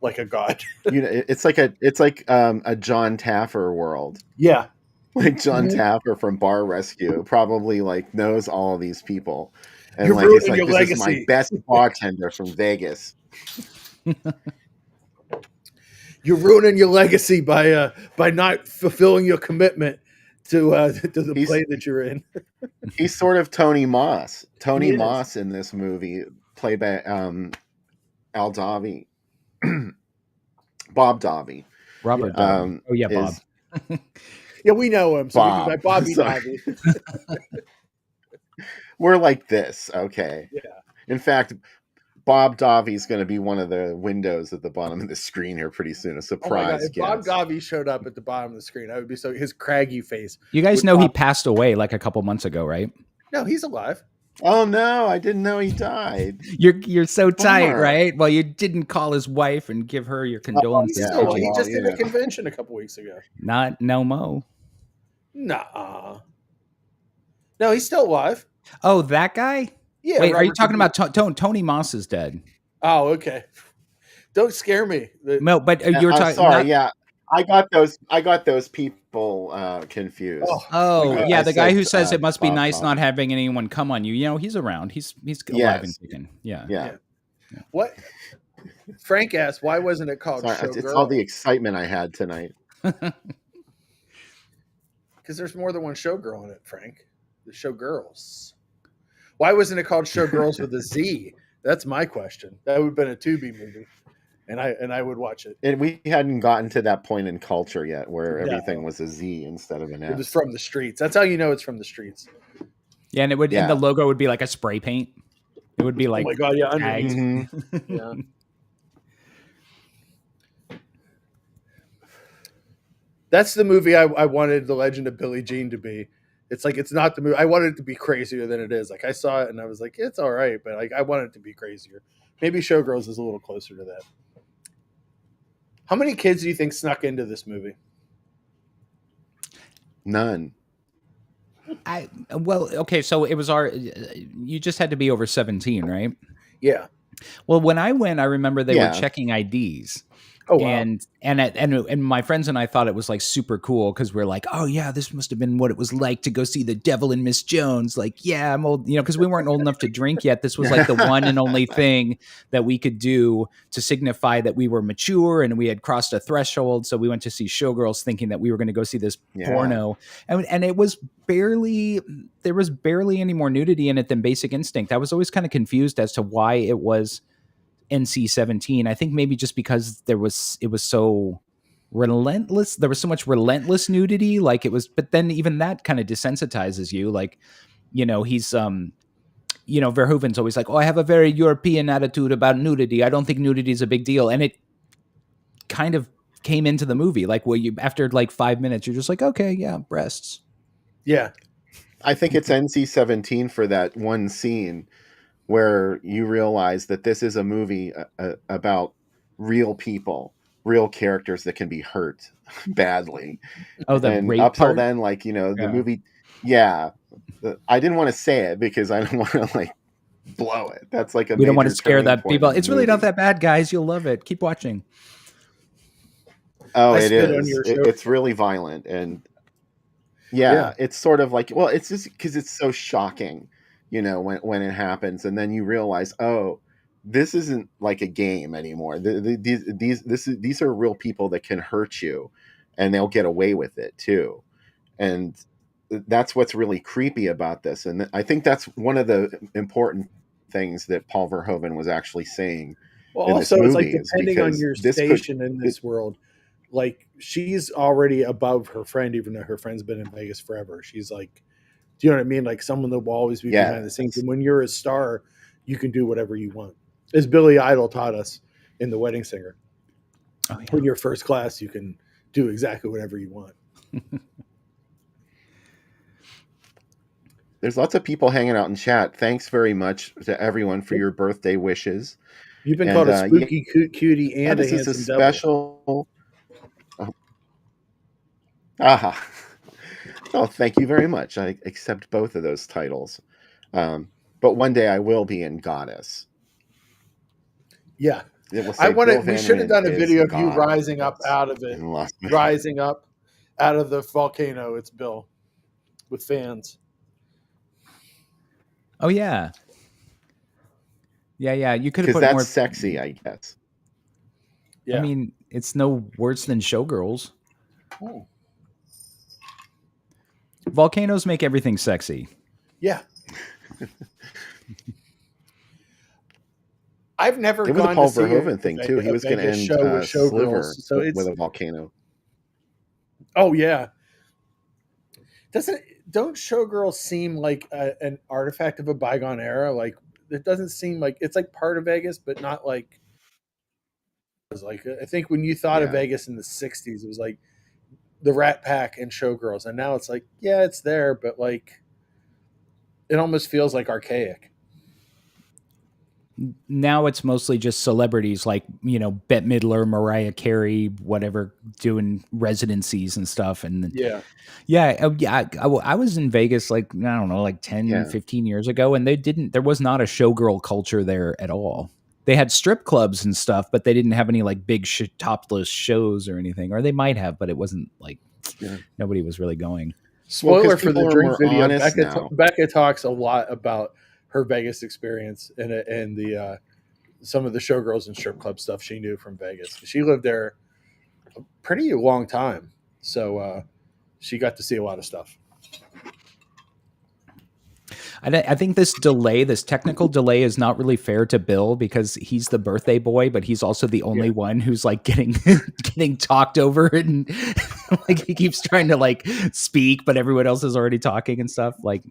like a god. It's like a John Taffer world. Yeah. Like John Mhm. Taffer from Bar Rescue probably like knows all of these people. And You're like it's ruining like, your this is my legacy. best bartender from Vegas. You're ruining your legacy by not fulfilling your commitment to the He's play that you're in. he's sort of Tony Moss. He Tony is. Moss in this movie, played by Al Davi. Bob Davi. Robert Yeah. Davi. Oh yeah, Bob. Is Yeah, we know him, so we can Bob. say Bobby Sorry. Davi. We're like this, okay. Yeah. In fact, Bob Davi's going to be one of the windows at the bottom of the screen here pretty soon. A Oh my god! surprise If Bob guest. Davi showed up at the bottom of the screen, I would be so his craggy face. You guys would know he pop- passed away like a couple months ago, right? No, he's alive. Oh no, I didn't know he died. You're so tight, Bummer. right? Well, you didn't call his wife and give her your condolences. He's Yeah, still, did he you? just did yeah. a convention a couple weeks ago. Not no mo. Nah. No, he's still alive. Oh, that guy? Yeah. Wait, are you Robert talking De Niro. about Tony Moss is dead? Oh, okay. Don't scare me. No, but you were I'm talking. sorry. Yeah, I got those people confused. Oh, I- yeah, I the guy said, who says it must be Bob nice Davi. not having anyone come on you. You know, he's around. He's alive and Yes. kicking. Yeah. Yeah. What? Frank asked, why wasn't it called Sorry, it's all the Showgirl? excitement I had tonight. Because there's more than one showgirl in it, Frank. The Showgirls. Why wasn't it called Showgirls with a Z? That's my question. That would have been a Tubi movie, and I would watch it. And we hadn't gotten to that point in culture yet where No. everything was a Z instead of an It was S. from the streets. That's how you know it's from the streets. Yeah, and it would Yeah. and the logo would be like a spray paint. It would be like Oh my god, yeah, tagged. underneath. Mhm. Yeah. That's the movie I wanted The Legend of Billie Jean to be. It's like it's not the movie. I wanted it to be crazier than it is. Like I saw it and I was like, it's all right, but like I want it to be crazier. Maybe Showgirls is a little closer to that. How many kids do you think snuck into this movie? None. Well, okay, so it was you just had to be over 17, right? Yeah. Well, when I went, I remember they Yeah. were checking IDs. Oh wow. And my friends and I thought it was like super cool because we're like, oh yeah, this must have been what it was like to go see The Devil and Miss Jones. Like, yeah, I'm old, because we weren't old enough to drink yet. This was like the one and only thing that we could do to signify that we were mature and we had crossed a threshold. So we went to see Showgirls thinking that we were going to go see this Yeah. porno, and there was barely any more nudity in it than Basic Instinct. I was always kind of confused as to why it was NC-17. I think maybe just because it was so relentless. There was so much relentless nudity. Like it was, but then even that kind of desensitizes you. Like, he's Verhoeven's always like, oh, I have a very European attitude about nudity. I don't think nudity is a big deal. And it kind of came into the movie. Like after like 5 minutes, you're just like, okay, yeah, breasts. Yeah. I think it's NC-17 for that one scene where you realize that this is a movie about real people, real characters that can be hurt badly. Oh, the And rape up till part? then, like, the Yeah. movie, yeah. I didn't want to say it because I don't want to like blow it. That's like We don't want to major scare turning that point people. in the It's really not movie. that bad, guys. You'll love it. Keep watching. Oh, I it spit on is. your show. It's really violent. And yeah, Yeah. it's sort of like, well, it's just because it's so shocking, when it happens. And then you realize, oh, this isn't like a game anymore. These are real people that can hurt you and they'll get away with it too. And that's what's really creepy about this. And I think that's one of the important things that Paul Verhoeven was actually saying. Well, in this also, it's like movie is depending on because your this could- station in this world, like she's already above her friend, even though her friend's been in Vegas forever. She's like, do you know what I mean? Like someone that will always be behind the scenes. And when you're a star, you can do whatever you want. As Billy Idol taught us in The Wedding Singer. Oh, yeah. When you're first class, you can do exactly whatever you want. There's lots of people hanging out in chat. Thanks very much to everyone for your birthday wishes. You've been And, called a spooky cutie Yeah, and a this is a handsome devil. special. Aha. Oh, thank you very much. I accept both of those titles. But one day I will be in Goddess. Yeah. It will I say wanted. Bill We Van should have done a Ryn video is of you God rising up out of it. in Las Vegas. Rising up out of the volcano. It's Bill with fans. Oh yeah. Yeah. You could have Because put that's more. sexy, I guess. Yeah. I mean, it's no worse than Showgirls. Oh. Volcanoes make everything sexy. Yeah. I've never It was a gone Paul to see Verhoeven thing too. He was going to Vegas end show with Showgirls. Sliver So it's with a volcano. oh yeah. Don't Showgirls seem like an artifact of a bygone era? Like it doesn't seem like it's like part of Vegas, but not like. Like I think when you thought of Yeah. Vegas in the '60s, it was like the Rat Pack and Showgirls, and now it's like, yeah, it's there, but like it almost feels like archaic. Now it's mostly just celebrities like, Bette Midler, Mariah Carey, whatever, doing residencies and stuff. And Yeah, I was in Vegas like, I don't know, like 10, Yeah. 15 years ago, and there was not a showgirl culture there at all. They had strip clubs and stuff, but they didn't have any like big topless shows or anything, or they might have, but it wasn't like Yeah. nobody was really going. Well, spoiler 'cause for the people are drink more video. honest now. Becca talks a lot about her Vegas experience and the some of the Showgirls and strip club stuff she knew from Vegas. She lived there a pretty long time, so she got to see a lot of stuff. I think this technical delay is not really fair to Bill because he's the birthday boy, but he's also the only one who's like getting getting talked over, and like he keeps trying to like speak, but everyone else is already talking and stuff. Like,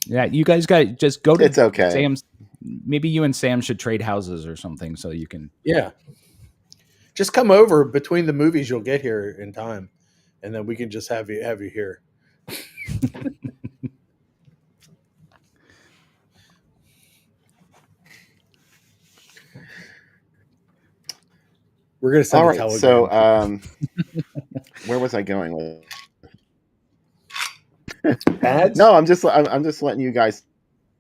yeah, you guys got to just go to It's okay. Sam's. Maybe you and Sam should trade houses or something so you can. Yeah, just come over between the movies. You'll get here in time, and then we can just have you here. We're gonna send All a right. telegram. So, where was I going with? Ads? No, I'm just letting you guys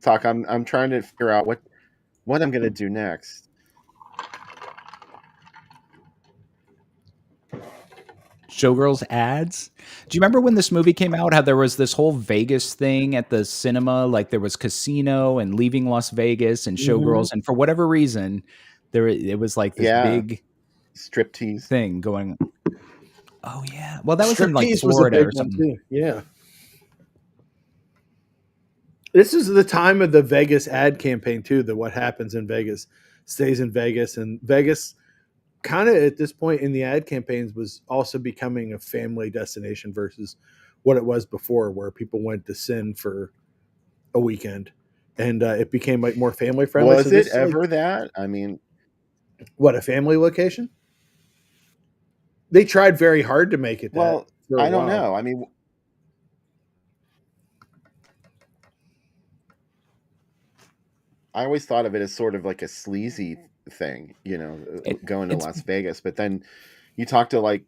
talk. I'm trying to figure out what I'm gonna do next. Showgirls ads. Do you remember when this movie came out? How there was this whole Vegas thing at the cinema, like there was Casino and Leaving Las Vegas and Showgirls, and for whatever reason, it was like this big striptease thing going. Oh yeah, well that was in like Striptease Florida or something. too. Yeah. This is the time of the Vegas ad campaign too. That what happens in Vegas stays in Vegas, and Vegas kind of at this point in the ad campaigns was also becoming a family destination versus what it was before, where people went to Sin for a weekend, and it became like more family friendly. Was it ever that? I mean, what, a family location? They tried very hard to make it that. well, for a I don't while. know. I mean, I always thought of it as sort of like a sleazy thing, going to Las Vegas. But then you talk to like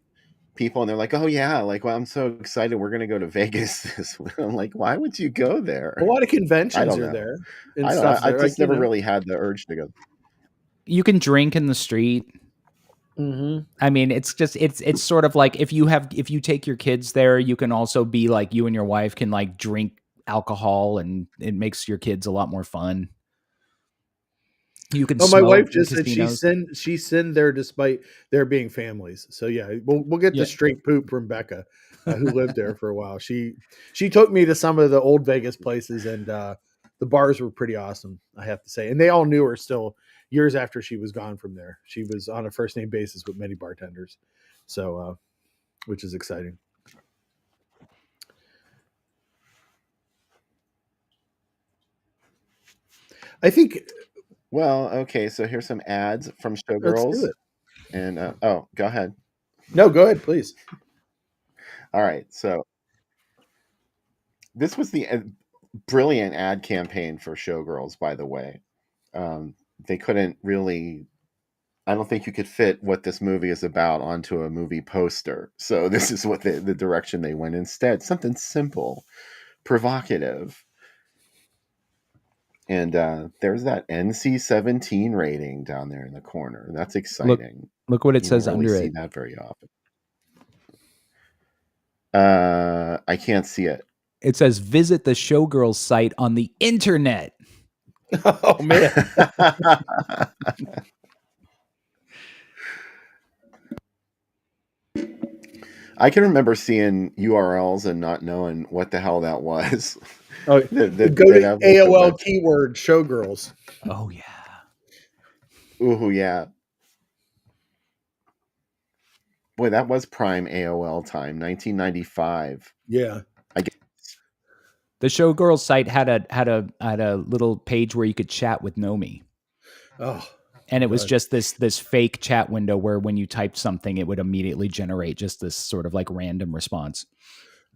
people and they're like, oh yeah, like, well, I'm so excited. We're going to go to Vegas this week. I'm like, why would you go there? A lot of conventions don't are know. there. I just never really had the urge to go. You can drink in the street. Mm-hmm. I mean, it's sort of like if you take your kids there, you can also be like, you and your wife can like drink alcohol, and it makes your kids a lot more fun. You can. Oh, my wife just said she sinned there despite there being families. So yeah, we'll get the straight poop from Becca, who lived there for a while. She took me to some of the old Vegas places, and the bars were pretty awesome, I have to say. And they all knew her still years after she was gone from there. She was on a first name basis with many bartenders, so which is exciting. I think. Well, okay, so here's some ads from Showgirls. Let's do it. And go ahead. No, go ahead, please. All right, so this was the brilliant ad campaign for Showgirls, by the way. They couldn't really. I don't think you could fit what this movie is about onto a movie poster. So this is what the direction they went instead. Something simple, provocative. And there's that NC-17 rating down there in the corner. That's exciting. Look what it You says don't really under see it. that very often. I can't see it. It says visit the Showgirls site on the internet. Oh man. I can remember seeing URLs and not knowing what the hell that was. Oh, go to AOL keyword Showgirls. Oh yeah. Ooh yeah. Boy, that was prime AOL time, 1995. Yeah. I guess. The Showgirls site had a little page where you could chat with Nomi. Oh, and it was God. just this fake chat window where when you typed something, it would immediately generate just this sort of like random response.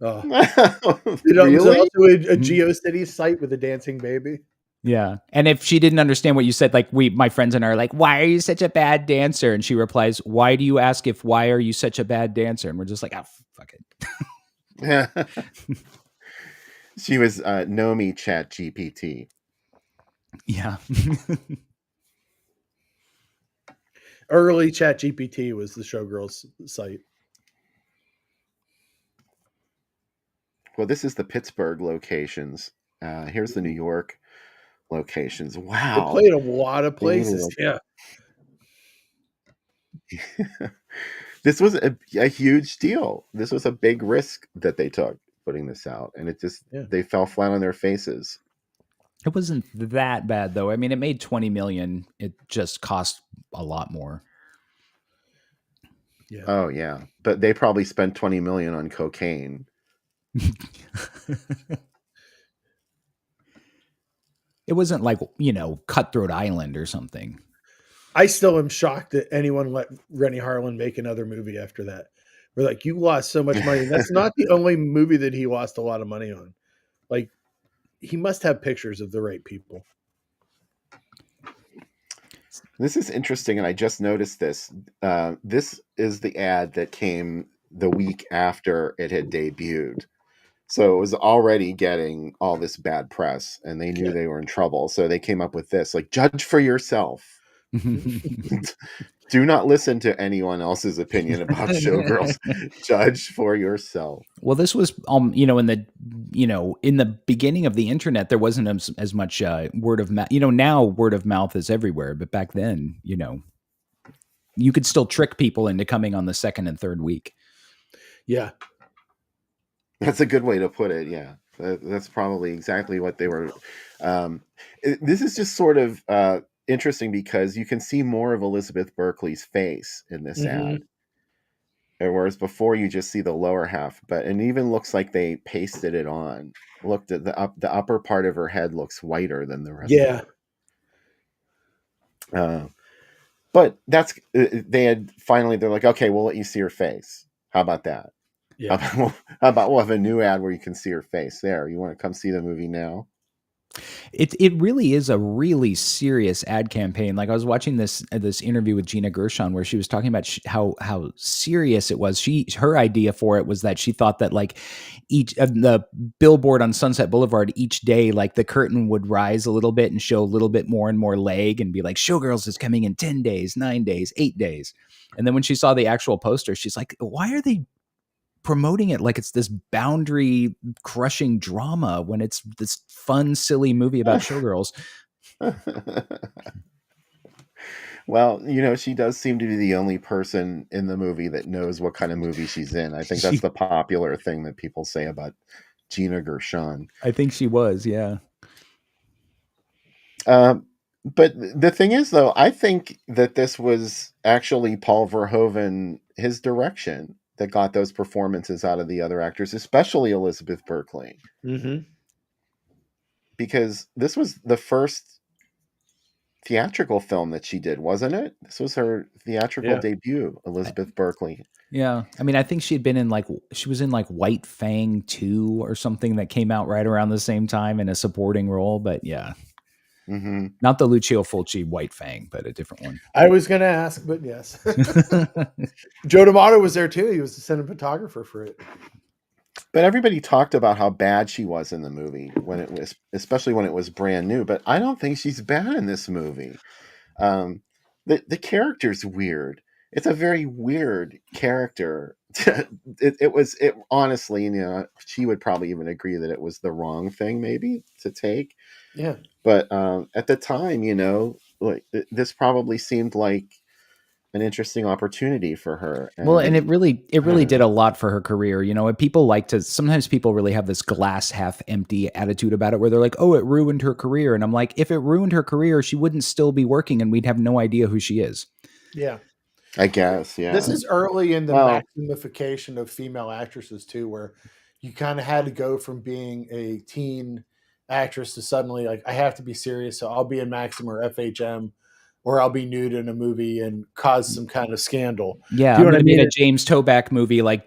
Oh. It was Really? also a Mhm. GeoCities site with a dancing baby. Yeah. And if she didn't understand what you said, like my friends and I are like, why are you such a bad dancer? And she replies, why do you ask if why are you such a bad dancer? And we're just like, oh, fuck it. She was Nomi Chat GPT. Yeah. Early Chat GPT was the Showgirls site. Well, this is the Pittsburgh locations. Here's the New York locations. They Wow. played a lot of They really places. Yeah. This was a huge deal. This was a big risk that they took putting this out, and it just they fell flat on their faces. It wasn't that bad though. I mean, it made 20 million. It just cost a lot more. Yeah. Oh yeah, but they probably spent 20 million on cocaine. It wasn't like, Cutthroat Island or something. I still am shocked that anyone let Rennie Harlan make another movie after that. We're like, you lost so much money. That's not the only movie that he lost a lot of money on. Like, he must have pictures of the right people. This is interesting, and I just noticed this. This is the ad that came the week after it had debuted. So it was already getting all this bad press, and they knew they were in trouble. So they came up with this, like, judge for yourself. Do not listen to anyone else's opinion about Showgirls. Judge for yourself. Well, this was, in the beginning of the internet, there wasn't as much word of mouth. Now word of mouth is everywhere, but back then, you could still trick people into coming on the second and third week. Yeah. That's a good way to put it. Yeah, that's probably exactly what they were. This is just sort of interesting because you can see more of Elizabeth Berkley's face in this ad, whereas before you just see the lower half. But it even looks like they pasted it on. Looked at the upper part of her head looks whiter than the rest. Yeah. Of her. But that's they're like, okay, we'll let you see her face. How about that? Yeah. How about we'll have a new ad where you can see her face there. You want to come see the movie now? It really is a really serious ad campaign. Like I was watching this interview with Gina Gershon where she was talking about how serious it was. Her idea for it was that she thought that like each of the billboard on Sunset Boulevard each day, like the curtain would rise a little bit and show a little bit more and more leg and be like, Showgirls is coming in 10 days, 9 days, 8 days. And then when she saw the actual poster, she's like, why are they promoting it like it's this boundary crushing drama when it's this fun, silly movie about showgirls? Well, she does seem to be the only person in the movie that knows what kind of movie she's in. I think that's the popular thing that people say about Gina Gershon. I think she was, yeah. But the thing is, though, I think that this was actually Paul Verhoeven, his direction, that got those performances out of the other actors, especially Elizabeth Berkley. Mm-hmm. Because this was the first theatrical film that she did, wasn't it? This was her theatrical debut, Elizabeth Berkley. Yeah. I mean, I think she was in like White Fang 2 or something that came out right around the same time in a supporting role, but yeah. Mm-hmm. Not the Lucio Fulci White Fang, but a different one. I was going to ask, but yes. Joe D'Amato was there too. He was the cinematographer for it. But everybody talked about how bad she was in the movie especially when it was brand new. But I don't think she's bad in this movie. The character's weird. It's a very weird character. It honestly, she would probably even agree that it was the wrong thing maybe to take. Yeah. But at the time, like this probably seemed like an interesting opportunity for her. And it really did a lot for her career. Sometimes people really have this glass half empty attitude about it where they're like, oh, it ruined her career. And I'm like, if it ruined her career, she wouldn't still be working and we'd have no idea who she is. Yeah. I guess, yeah. This is early in the maximification of female actresses too, where, you kind of had to go from being a teen actress to suddenly like I have to be serious, so I'll be in Maxim or FHM, or I'll be nude in a movie and cause some kind of scandal. Yeah, Do you I'm know what going I to be in mean? a James Toback movie, like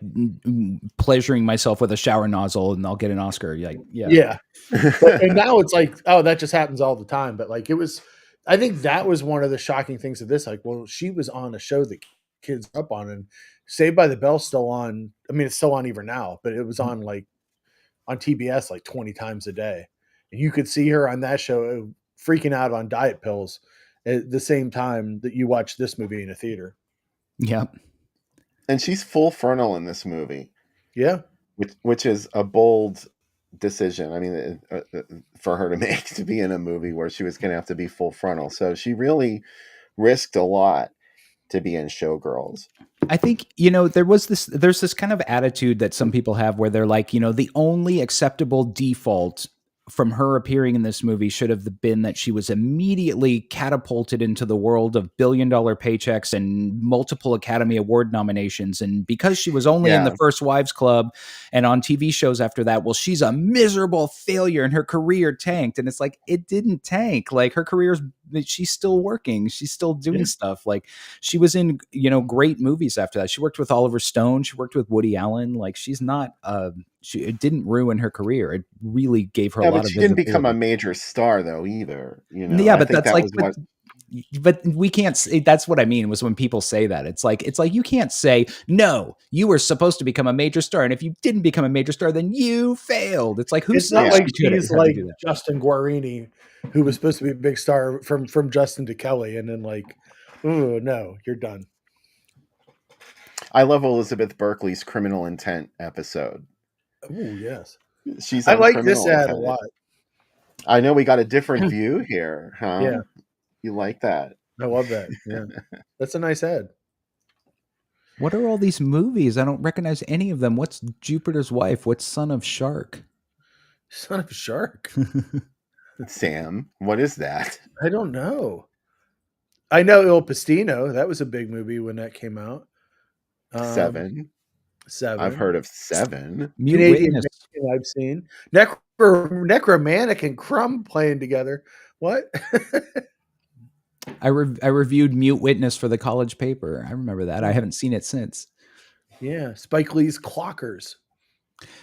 pleasuring myself with a shower nozzle, and I'll get an Oscar. Like, yeah, Yeah. And now it's like, oh, that just happens all the time. But like it was, I think that was one of the shocking things of this. Like, well, she was on a show that kids up on, and Saved by the Bell's still on. I mean, it's still on even now, but it was on like on TBS like 20 times a day. And you could see her on that show freaking out on diet pills at the same time that you watch this movie in a theater. yeah. And she's full frontal in this movie, Yeah. which is a bold decision. I mean, for her to make, to be in a movie where she was going to have to be full frontal. So she really risked a lot to be in Showgirls. I think, there's this kind of attitude that some people have where they're like, the only acceptable default from her appearing in this movie should have been that she was immediately catapulted into the world of billion-dollar paychecks and multiple Academy Award nominations. And because she was only in the First Wives Club and on TV shows after that, well, she's a miserable failure and her career tanked. And it's like, it didn't tank. Like, her career's, she's still working. She's still doing stuff. Like, she was in, great movies after that. She worked with Oliver Stone. She worked with Woody Allen. Like, she's not, it didn't ruin her career. It really gave her a lot of she didn't visibility. become a major star though either. Yeah, but that's like, but we can't say, that's what I mean was when people say that it's like you can't say, no, you were supposed to become a major star, and if you didn't become a major star, then you failed. It's like, It's not like she's like Justin Guarini, who was supposed to be a big star from Justin to Kelly, and then like, oh no, you're done. I love Elizabeth Berkley's Criminal Intent episode. Oh yes, she's. I like this ad a lot. I know we got a different view here, huh? Yeah, you like that? I love that. Yeah, that's a nice ad. What are all these movies? I don't recognize any of them. What's Jupiter's Wife? What's Son of Shark? Son of a Shark. Sam, what is that? I don't know. I know Il Pastino. That was a big movie when that came out. Seven. I've heard of Seven. Canadian I've seen. Necromantic and Crumb playing together. What? I reviewed Mute Witness for the college paper. I remember that. I haven't seen it since. Yeah, Spike Lee's Clockers.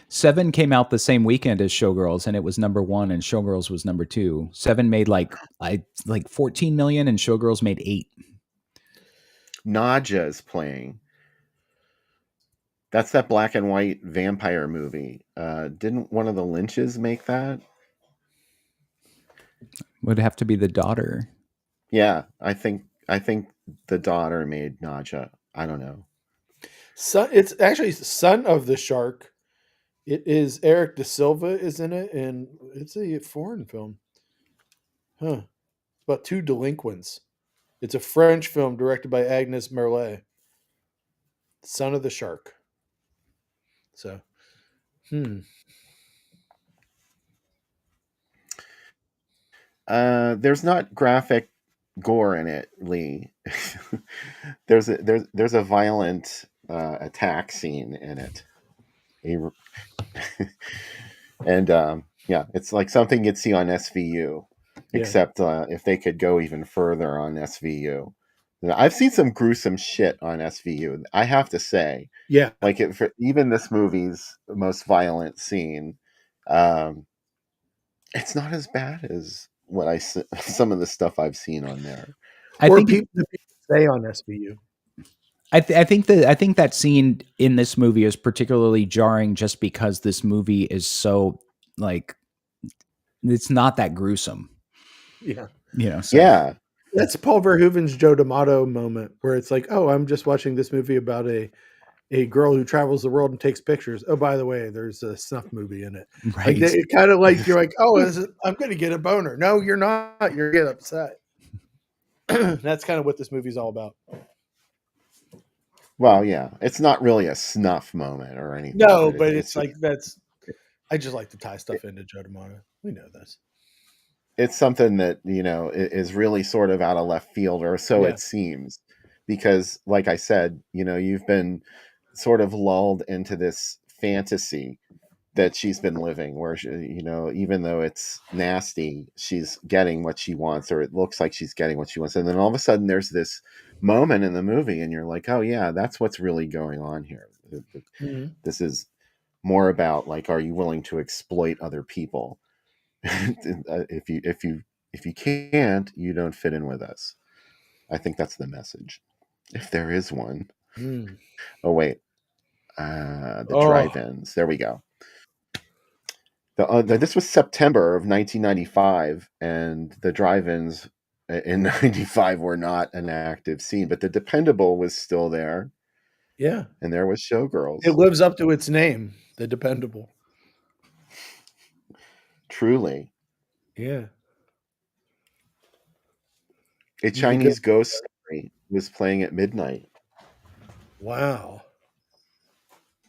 Seven came out the same weekend as Showgirls, and it was number 1, and Showgirls was number 2. Seven made like 14 million, and Showgirls made 8. Nadja is playing. That's that black and white vampire movie. Didn't one of the Lynches make that? Would have to be the daughter. Yeah, I think the daughter made Nadja. I don't know. It's actually Son of the Shark. It is Eric De Silva is in it, and it's a foreign film. Huh. About 2 delinquents. It's a French film directed by Agnes Merlet. Son of the Shark. So, There's not graphic gore in it, Lee. there's a violent attack scene in it. And yeah, it's like something you'd see on SVU, except if they could go even further on SVU. I've seen some gruesome shit on SVU, I have to say. Yeah, like even this movie's most violent scene, it's not as bad as what some of the stuff I've seen on there. I think people say on SVU. I think that scene in this movie is particularly jarring just because this movie is so like it's not that gruesome. Yeah. So. Yeah. That's Paul Verhoeven's Joe D'Amato moment where it's like, oh, I'm just watching this movie about a girl who travels the world and takes pictures. Oh, by the way, there's a snuff movie in it. Right. Like it kind of like you're like, oh, I'm going to get a boner. No, you're not. You're getting upset. That's kind of what this movie's all about. Well, yeah, it's not really a snuff moment or anything. No, but it's like that's. I just like to tie stuff into Joe D'Amato. We know this. It's something that is really sort of out of left field, or so it seems, because, like I said, you've been sort of lulled into this fantasy that she's been living, where she, even though it's nasty, she's getting what she wants, or it looks like she's getting what she wants. And then all of a sudden there's this moment in the movie and you're like, oh yeah, that's what's really going on here. Mhm. This is more about, like, are you willing to exploit other people? If you can't, you don't fit in with us. I think that's the message, if there is one. Mm. Oh wait, the Oh, drive-ins. There we go. This was September of 1995, and the drive-ins in 95 were not an active scene, but the Dependable was still there, yeah. and there was Showgirls. It lives up to its name, The Dependable. Truly. Yeah. A You could go. Chinese ghost story was playing at midnight. Wow.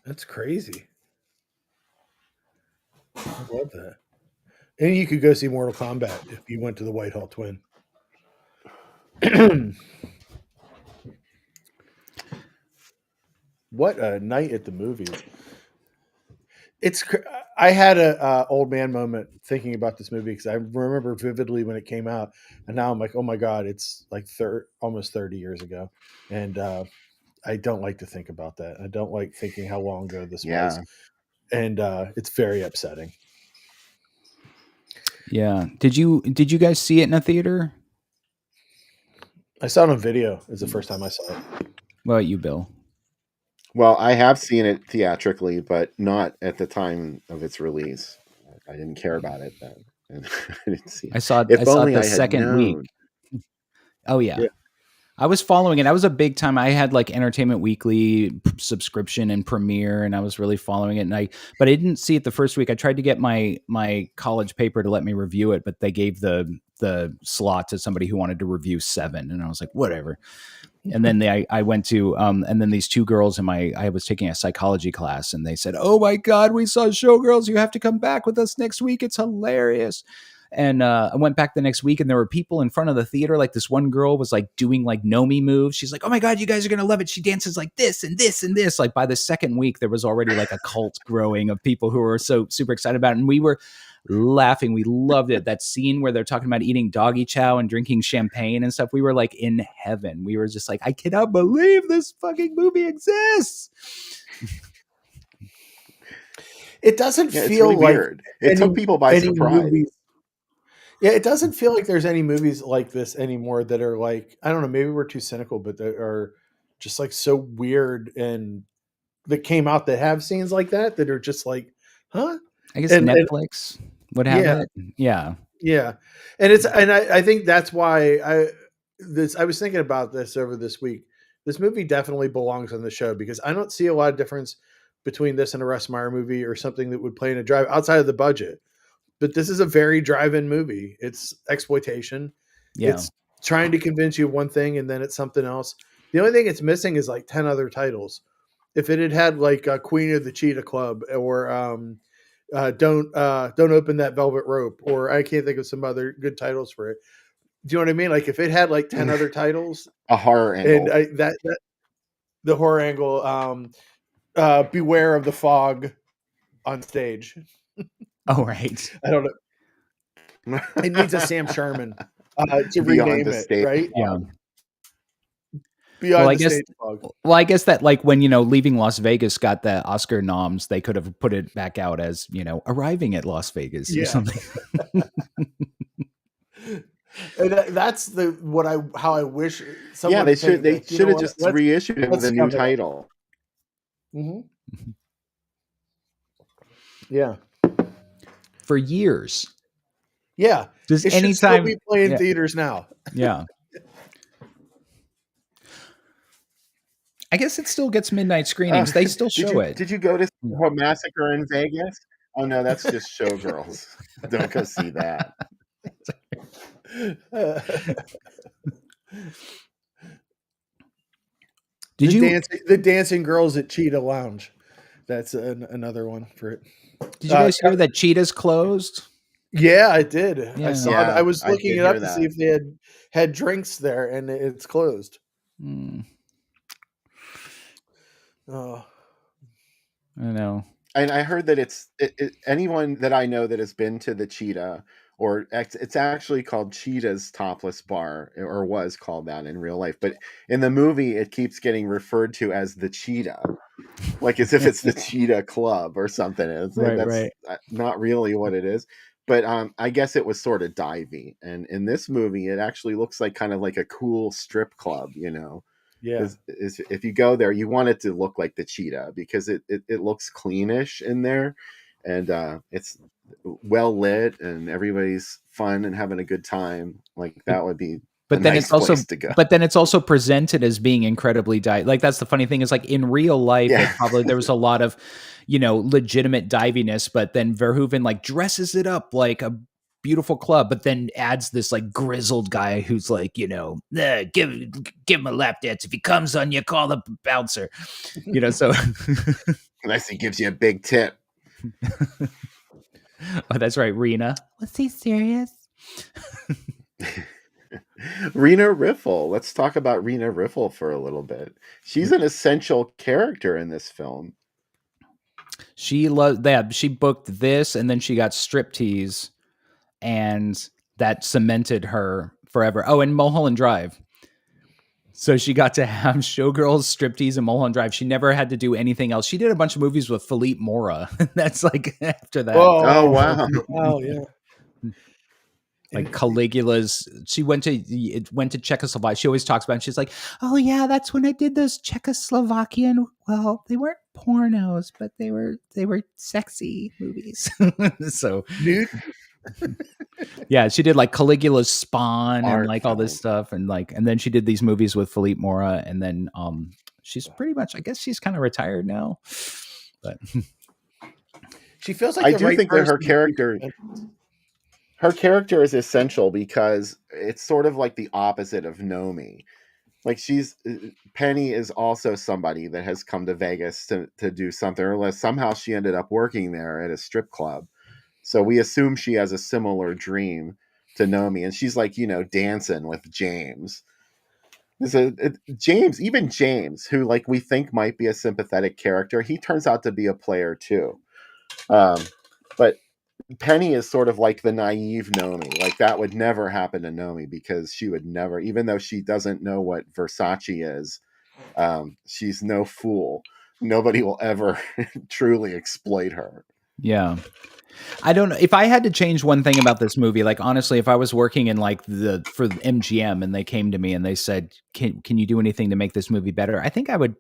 That's crazy. I love that. And you could go see Mortal Kombat if you went to the Whitehall Twin. What a night at the movies. I had a old man moment thinking about this movie because I remember vividly when it came out, and now I'm like, oh my god, it's like almost 30 years ago, and I don't like to think about that. I don't like thinking how long ago this was, and it's very upsetting. Yeah. Did you guys see it in a theater? I saw it on video. It was the first time I saw it. What about you, Bill? Well, I have seen it theatrically, but not at the time of its release. I didn't care about it then. And I didn't see it. I saw it If the only I had second week. known. Oh yeah. Yeah. I was following it. I was a big time. I had like Entertainment Weekly subscription and Premiere, and I was really following it. But I didn't see it the first week. I tried to get my college paper to let me review it, but they gave the slot to somebody who wanted to review 7, and I was like, whatever. And then I went to and then these two girls I was taking a psychology class, and they said, "Oh my God, we saw Showgirls. You have to come back with us next week. It's hilarious." And I went back the next week, and there were people in front of the theater. Like this one girl was like doing like Nomi moves. She's like, "Oh my God, you guys are gonna love it. She dances like this and this and this." Like by the second week, there was already like a cult growing of people who were so super excited about it, and we were laughing. We loved it. That scene where they're talking about eating doggy chow and drinking champagne and stuff. We were like in heaven. We were just like, I cannot believe this fucking movie exists. It doesn't Yeah, it's feel really like weird. It took people by surprise. movies. Yeah, it doesn't feel like there's any movies like this anymore that are like, I don't know, maybe we're too cynical, but that are just like so weird and that came out that have scenes like that are just like, huh? I guess And Netflix would have yeah. it. Yeah. Yeah. And I think that's why I was thinking about this over this week. This movie definitely belongs on the show because I don't see a lot of difference between this and a Russ Meyer movie or something that would play in a drive outside of the budget. But this is a very drive-in movie. It's exploitation. Yeah. It's trying to convince you of one thing and then it's something else. The only thing it's missing is like 10 other titles. If it had had like Queen of the Cheetah Club or don't open that velvet rope, or I can't think of some other good titles for it. Do you know what I mean? Like if it had like 10 other titles, A horror angle. and that the horror angle, beware of the fog on stage. Oh, right. I don't know. It needs a Sam Sherman to Beyond rename the it, state. right? Yeah. Beyond Well, I the guess- stage fog. Well, I guess that like when, Leaving Las Vegas got the Oscar noms, they could have put it back out as, Arriving at Las Vegas or Yeah. something. And that's how I wish. Yeah, they should have just Let's reissued it with a new come to that. title. Mm-hmm. Yeah. For years. Yeah. Just It should still anytime. be playing Yeah. theaters now. Yeah. I guess it still gets midnight screenings. They still show it. Did you go to Massacre in Vegas? Oh no, that's just Showgirls. Don't go see that. The dancing girls at Cheetah Lounge? That's another one for it. Did you guys hear that Cheetah's closed? Yeah, I did. Yeah. I saw. Yeah, I was I looking did it up hear to that. see if they had drinks there, and it's closed. Mm, Oh, I know. And I heard that anyone that I know that has been to the Cheetah, or it's actually called Cheetah's Topless Bar, or was called that in real life. But in the movie, it keeps getting referred to as the Cheetah, like as if it's the Cheetah Club or something. That's Right. not really what it is. But I guess it was sort of divey. And in this movie, it actually looks like kind of like a cool strip club, Yeah. is if you go there, you want it to look like the Cheetah because it looks cleanish in there, and it's well lit and everybody's fun and having a good time. Like that would be a But then nice it's also place to go. but then it's also presented as being incredibly like that's the funny thing is like in real life Yeah. there was a lot of legitimate diviness, but then Verhoeven like dresses it up like a beautiful club, but then adds this like grizzled guy who's like give him a lap dance, if he comes on you call the bouncer, so Unless he gives you a big tip. oh, that's right, Rena. Was he serious? Rena Riffle. Let's talk about Rena Riffle for a little bit. She's an essential character in this film. She loved that. She booked this, and then she got striptease, and that cemented her forever. Oh, and Mulholland Drive. So she got to have Showgirls, striptease, and Mulholland Drive. She never had to do anything else. She did a bunch of movies with Philippe Mora. That's like after that. Oh, wow. Wow, yeah. Like Caligula's, she went to Czechoslovakia. She always talks about it. She's like, oh yeah, that's when I did those Czechoslovakian. Well, they weren't pornos, but they were sexy movies. So, Dude. yeah, she did like Caligula's Spawn Art and like all this stuff, and then she did these movies with Philippe Mora, and then she's pretty much, I guess she's kind of retired now, but She feels like I the do right think that person. her character is essential because it's sort of like the opposite of Nomi. Like Penny is also somebody that has come to Vegas to do something, or unless somehow she ended up working there at a strip club. So we assume she has a similar dream to Nomi, and she's like, dancing with James. Even James, who like we think might be a sympathetic character, he turns out to be a player too. But Penny is sort of like the naive Nomi. Like that would never happen to Nomi because she would never, even though she doesn't know what Versace is, she's no fool. Nobody will ever truly exploit her. yeah. I don't know if I had to change one thing about this movie. Like honestly, if I was working in like for MGM and they came to me and they said, "Can you do anything to make this movie better?" I think I would.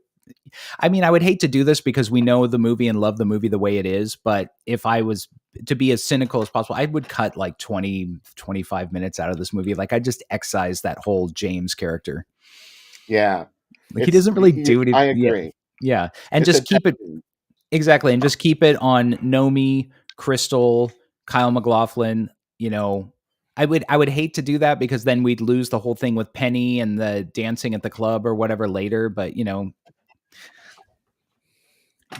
I mean, I would hate to do this because we know the movie and love the movie the way it is. But if I was to be as cynical as possible, I would cut like 20, 25 minutes out of this movie. Like I just excise that whole James character. Yeah, Like he doesn't really do anything. I agree. Yeah, and It's just keep it. Exactly, and just keep it on Nomi, Crystal, Kyle MacLachlan. I would hate to do that because then we'd lose the whole thing with Penny and the dancing at the club or whatever later. But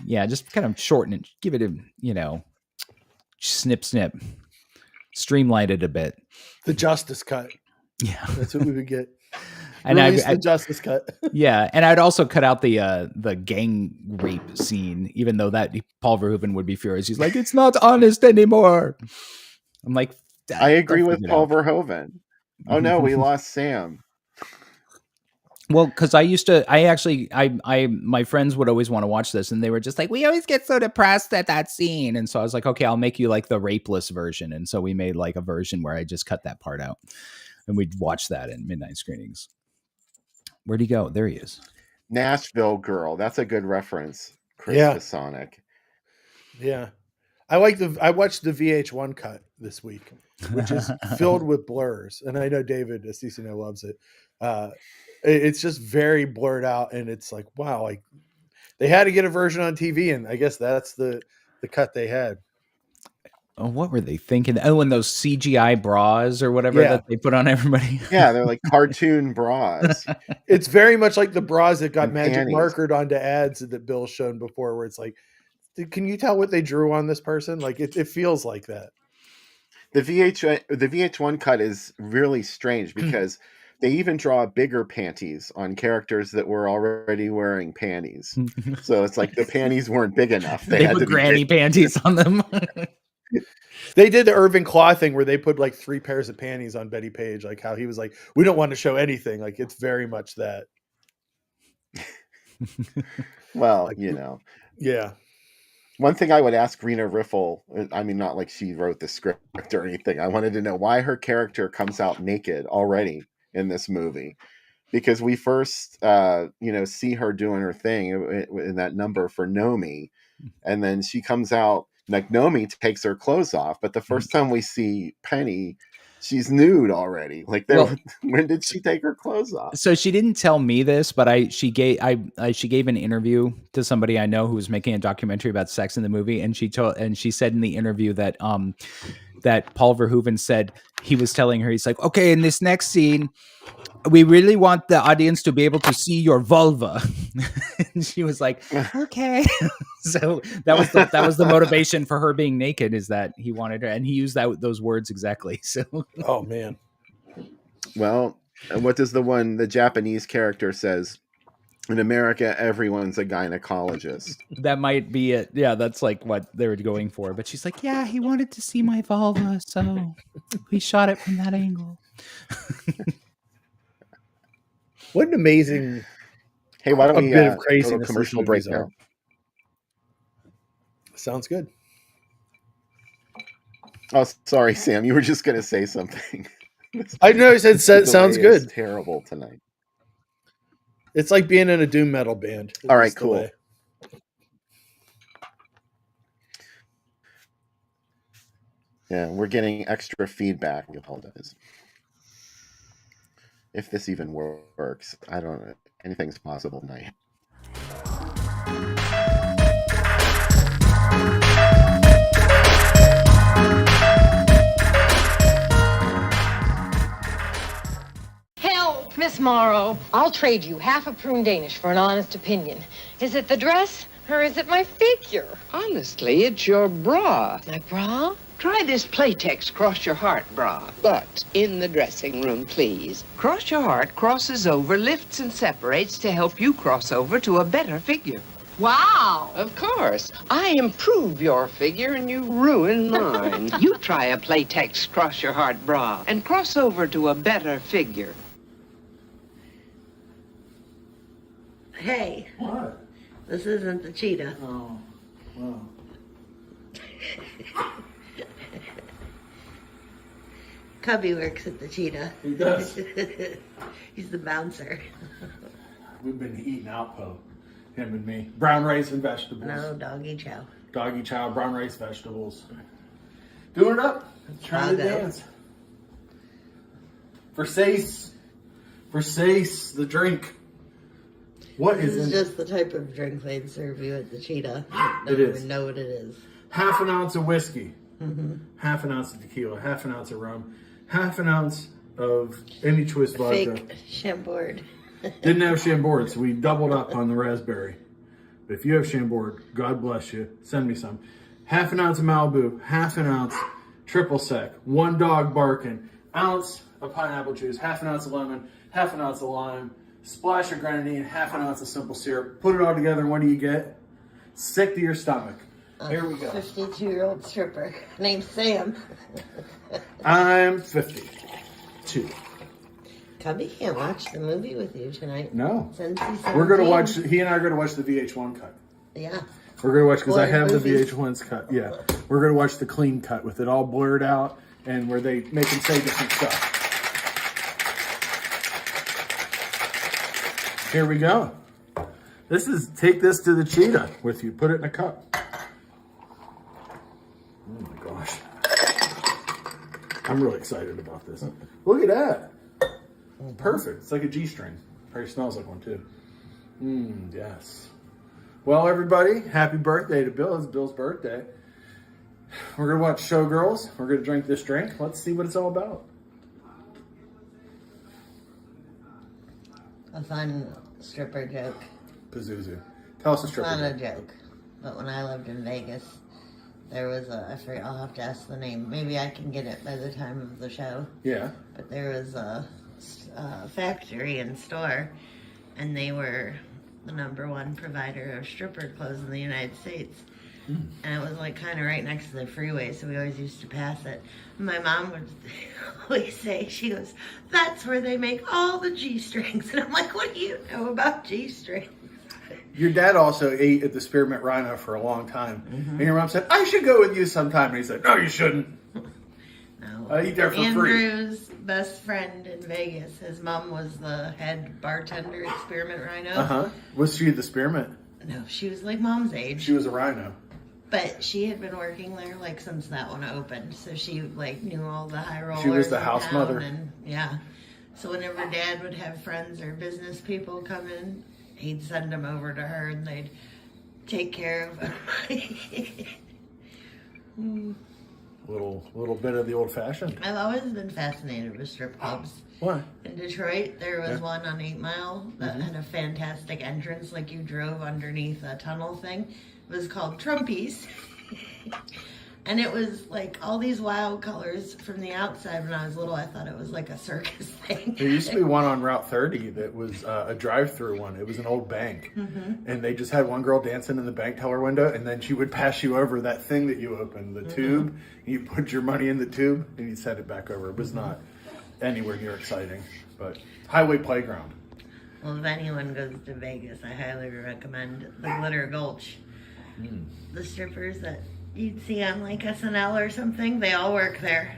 yeah, just kind of shorten it, give it a snip, streamline it a bit. The Justice Cut. Yeah, That's what we would get. and Release the Justice Cut. Yeah, and I'd also cut out the gang rape scene, even though that Paul Verhoeven would be furious. He's like, it's not honest anymore. I'm like, I agree with Paul Verhoeven. Oh no, we lost Sam. Well, because my friends would always want to watch this, and they were just like, we always get so depressed at that scene, and so I was like, okay, I'll make you like the rapeless version, and so we made like a version where I just cut that part out, and we'd watch that in midnight screenings. Where'd he go? There he is. Nashville Girl. That's a good reference, Chris Vasonic. Yeah. I watched the VH1 cut this week, which is filled with blurs. And I know David Estecino loves it. It's just very blurred out, and it's like, wow, like they had to get a version on TV, and I guess that's the cut they had. Oh, what were they thinking? Oh, and those CGI bras or whatever that they put on everybody. Yeah, they're like cartoon bras. It's very much like the bras that got And magic panties. markered onto ads that Bill's shown before, where it's like, can you tell what they drew on this person? Like it feels like that. The VH1 cut is really strange because They even draw bigger panties on characters that were already wearing panties. So it's like the panties weren't big enough. They had put to be granny big. panties on them. They did the Irving Klaw thing where they put like 3 pairs of panties on Betty Page, like how he was like, we don't want to show anything. Like it's very much that. Well, Like, yeah. One thing I would ask Rena Riffle, I mean, not like she wrote the script or anything. I wanted to know why her character comes out naked already in this movie, because we first, see her doing her thing in that number for Nomi, and then she comes out like Nomi takes her clothes off, but the first time we see Penny, she's nude already. Like, when did she take her clothes off? So she didn't tell me this, but she gave an interview to somebody I know who was making a documentary about sex in the movie, and she said in the interview that that Paul Verhoeven said he was telling her, he's like, okay, in this next scene, we really want the audience to be able to see your vulva. And she was like, okay. So that was the motivation for her being naked, is that he wanted her, and he used those words exactly. So, oh man. Well, what does the Japanese character says? In America, everyone's a gynecologist. That might be it. Yeah, that's like what they were going for. But she's like, yeah, he wanted to see my vulva, so we shot it from that angle. What an amazing why don't we bit of go to craziness a commercial break now? Sounds good. Oh, sorry, Sam. You were just going to say something. I know. I said sounds good. Terrible tonight. It's like being in a doom metal band. All right, cool. Yeah, we're getting extra feedback. We apologize. If this even works, I don't know. Anything's possible tonight. Help, Miss Morrow. I'll trade you half a prune Danish for an honest opinion. Is it the dress or is it my figure? Honestly, it's your bra. My bra? Try this Playtex Cross Your Heart bra, but in the dressing room, please. Cross Your Heart crosses over, lifts and separates to help you cross over to a better figure. Wow. Of course. I improve your figure and you ruin mine. You try a Playtex Cross Your Heart bra and cross over to a better figure. Hey. What? This isn't the cheetah. Oh, wow. Cubby works at the cheetah. He does. He's the bouncer. We've been eating Alpo, him and me. Brown rice and vegetables. No, doggy chow. Doggy chow, brown rice, vegetables. Doing it up. Trying to dance. Versace, the drink. What This is is it? just the type of drink they'd serve you at the cheetah. I don't It is. even know what it is. Half an ounce of whiskey, half an ounce of tequila, half an ounce of rum, half an ounce of any choice vodka. Fake Chambord. Didn't have Chambord, so we doubled up on the raspberry. But if you have Chambord, God bless you. Send me some. Half an ounce of Malibu, half an ounce triple sec, one dog barking, ounce of pineapple juice, half an ounce of lemon, half an ounce of lime, splash of grenadine, half an ounce of simple syrup. Put it all together, and what do you get? Sick to your stomach. Here we go. 52-year-old stripper named Sam. I'm 52. Cubby can't watch the movie with you tonight. No. Since he's We're going to 17. watch, he and I are going to watch the VH1 cut. Yeah. We're going to watch, because I Blurred have movies. the VH1's cut. Yeah. We're going to watch the clean cut with it all blurred out and where they make him say different stuff. Here we go. This is, take this to the cheetah with you. Put it in a cup. Oh my gosh. I'm really excited about this. Look at that. Perfect. It's like a G-string. Probably smells like one too. Yes. Well, everybody, happy birthday to Bill. It's Bill's birthday. We're going to watch Showgirls. We're going to drink this drink. Let's see what it's all about. A fun stripper joke. Pazuzu. Tell us a stripper Not a joke. joke. But when I lived in Vegas, there was I forget, I'll have to ask the name. Maybe I can get it by the time of the show. Yeah. But there was factory and store, and they were the #1 provider of stripper clothes in the United States. And it was like kind of right next to the freeway, so we always used to pass it. My mom would always say, she goes, "That's where they make all the G-strings." And I'm like, what do you know about G-strings? Your dad also ate at the Spearmint Rhino for a long time. And your mom said, "I should go with you sometime." And he said, "No, you shouldn't. No. I eat there for free." Andrew's best friend in Vegas, his mom was the head bartender at Spearmint Rhino. Was she the Spearmint? No, she was like mom's age. She was a Rhino. But she had been working there like since that one opened, so she like knew all the high rollers. She was the in house town, mother. and yeah. So whenever Dad would have friends or business people come in, he'd send them over to her, and they'd take care of them. Little bit of the old fashioned. I've always been fascinated with strip clubs. Why? In Detroit, there was one on 8 Mile that had a fantastic entrance, like you drove underneath a tunnel thing. It was called Trumpies. And it was like all these wild colors from the outside. When I was little, I thought it was like a circus thing. There used to be one on Route 30 that was a drive-through one. It was an old bank. And they just had one girl dancing in the bank teller window, and then she would pass you over that thing that you opened, the tube. And you put your money in the tube, and you send it back over. It was not anywhere near exciting, but Highway Playground. Well, if anyone goes to Vegas, I highly recommend the Glitter Gulch. The strippers that you'd see on like SNL or something, they all work there.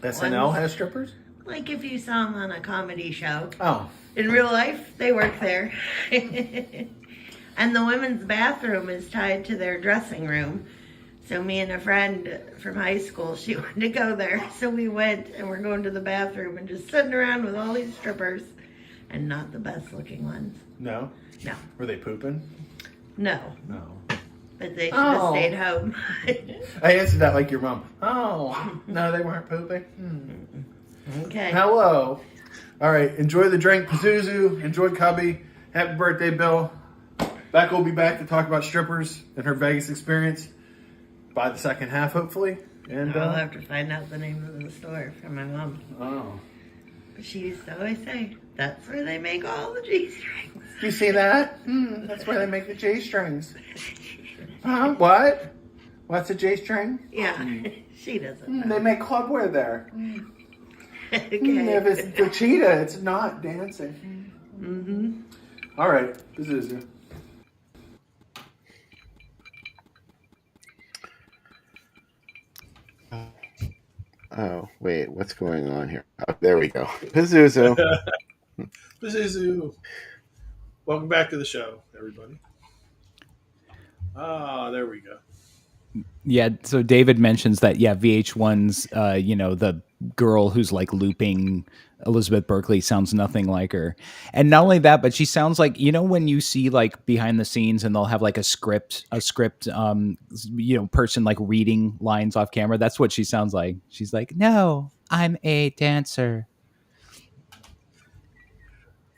SNL has strippers? Like if you saw them on a comedy show. Oh. In real life, they work there. And the women's bathroom is tied to their dressing room. So me and a friend from high school, she wanted to go there. So we went, and we're going to the bathroom and just sitting around with all these strippers. And not the best looking ones. No? No. Were they pooping? No. No. But they should have stayed home. I answered that like your mom. Oh, no, they weren't pooping. Okay. Hello. All right, enjoy the drink, Pazuzu. Enjoy Cubby. Happy birthday, Bill. Becca will be back to talk about strippers and her Vegas experience by the second half, hopefully. And I'll have to find out the name of the store from my mom. Oh. She used to always say, "That's where they make all the G-strings." You see that? That's where they make the J-strings. What? What's a J-string? Yeah, she doesn't know. They make clubwear there. Okay. If it's the cheetah, it's not dancing. All right, Pazuzu. Oh, wait, what's going on here? Oh, there we go. Pazuzu. Pazuzu. Welcome back to the show, everybody. There we go. Yeah, so David mentions that VH1's the girl who's like looping Elizabeth Berkley sounds nothing like her. And not only that, but she sounds like, when you see like behind the scenes and they'll have like a script person like reading lines off camera, that's what she sounds like. She's like, "No, I'm a dancer."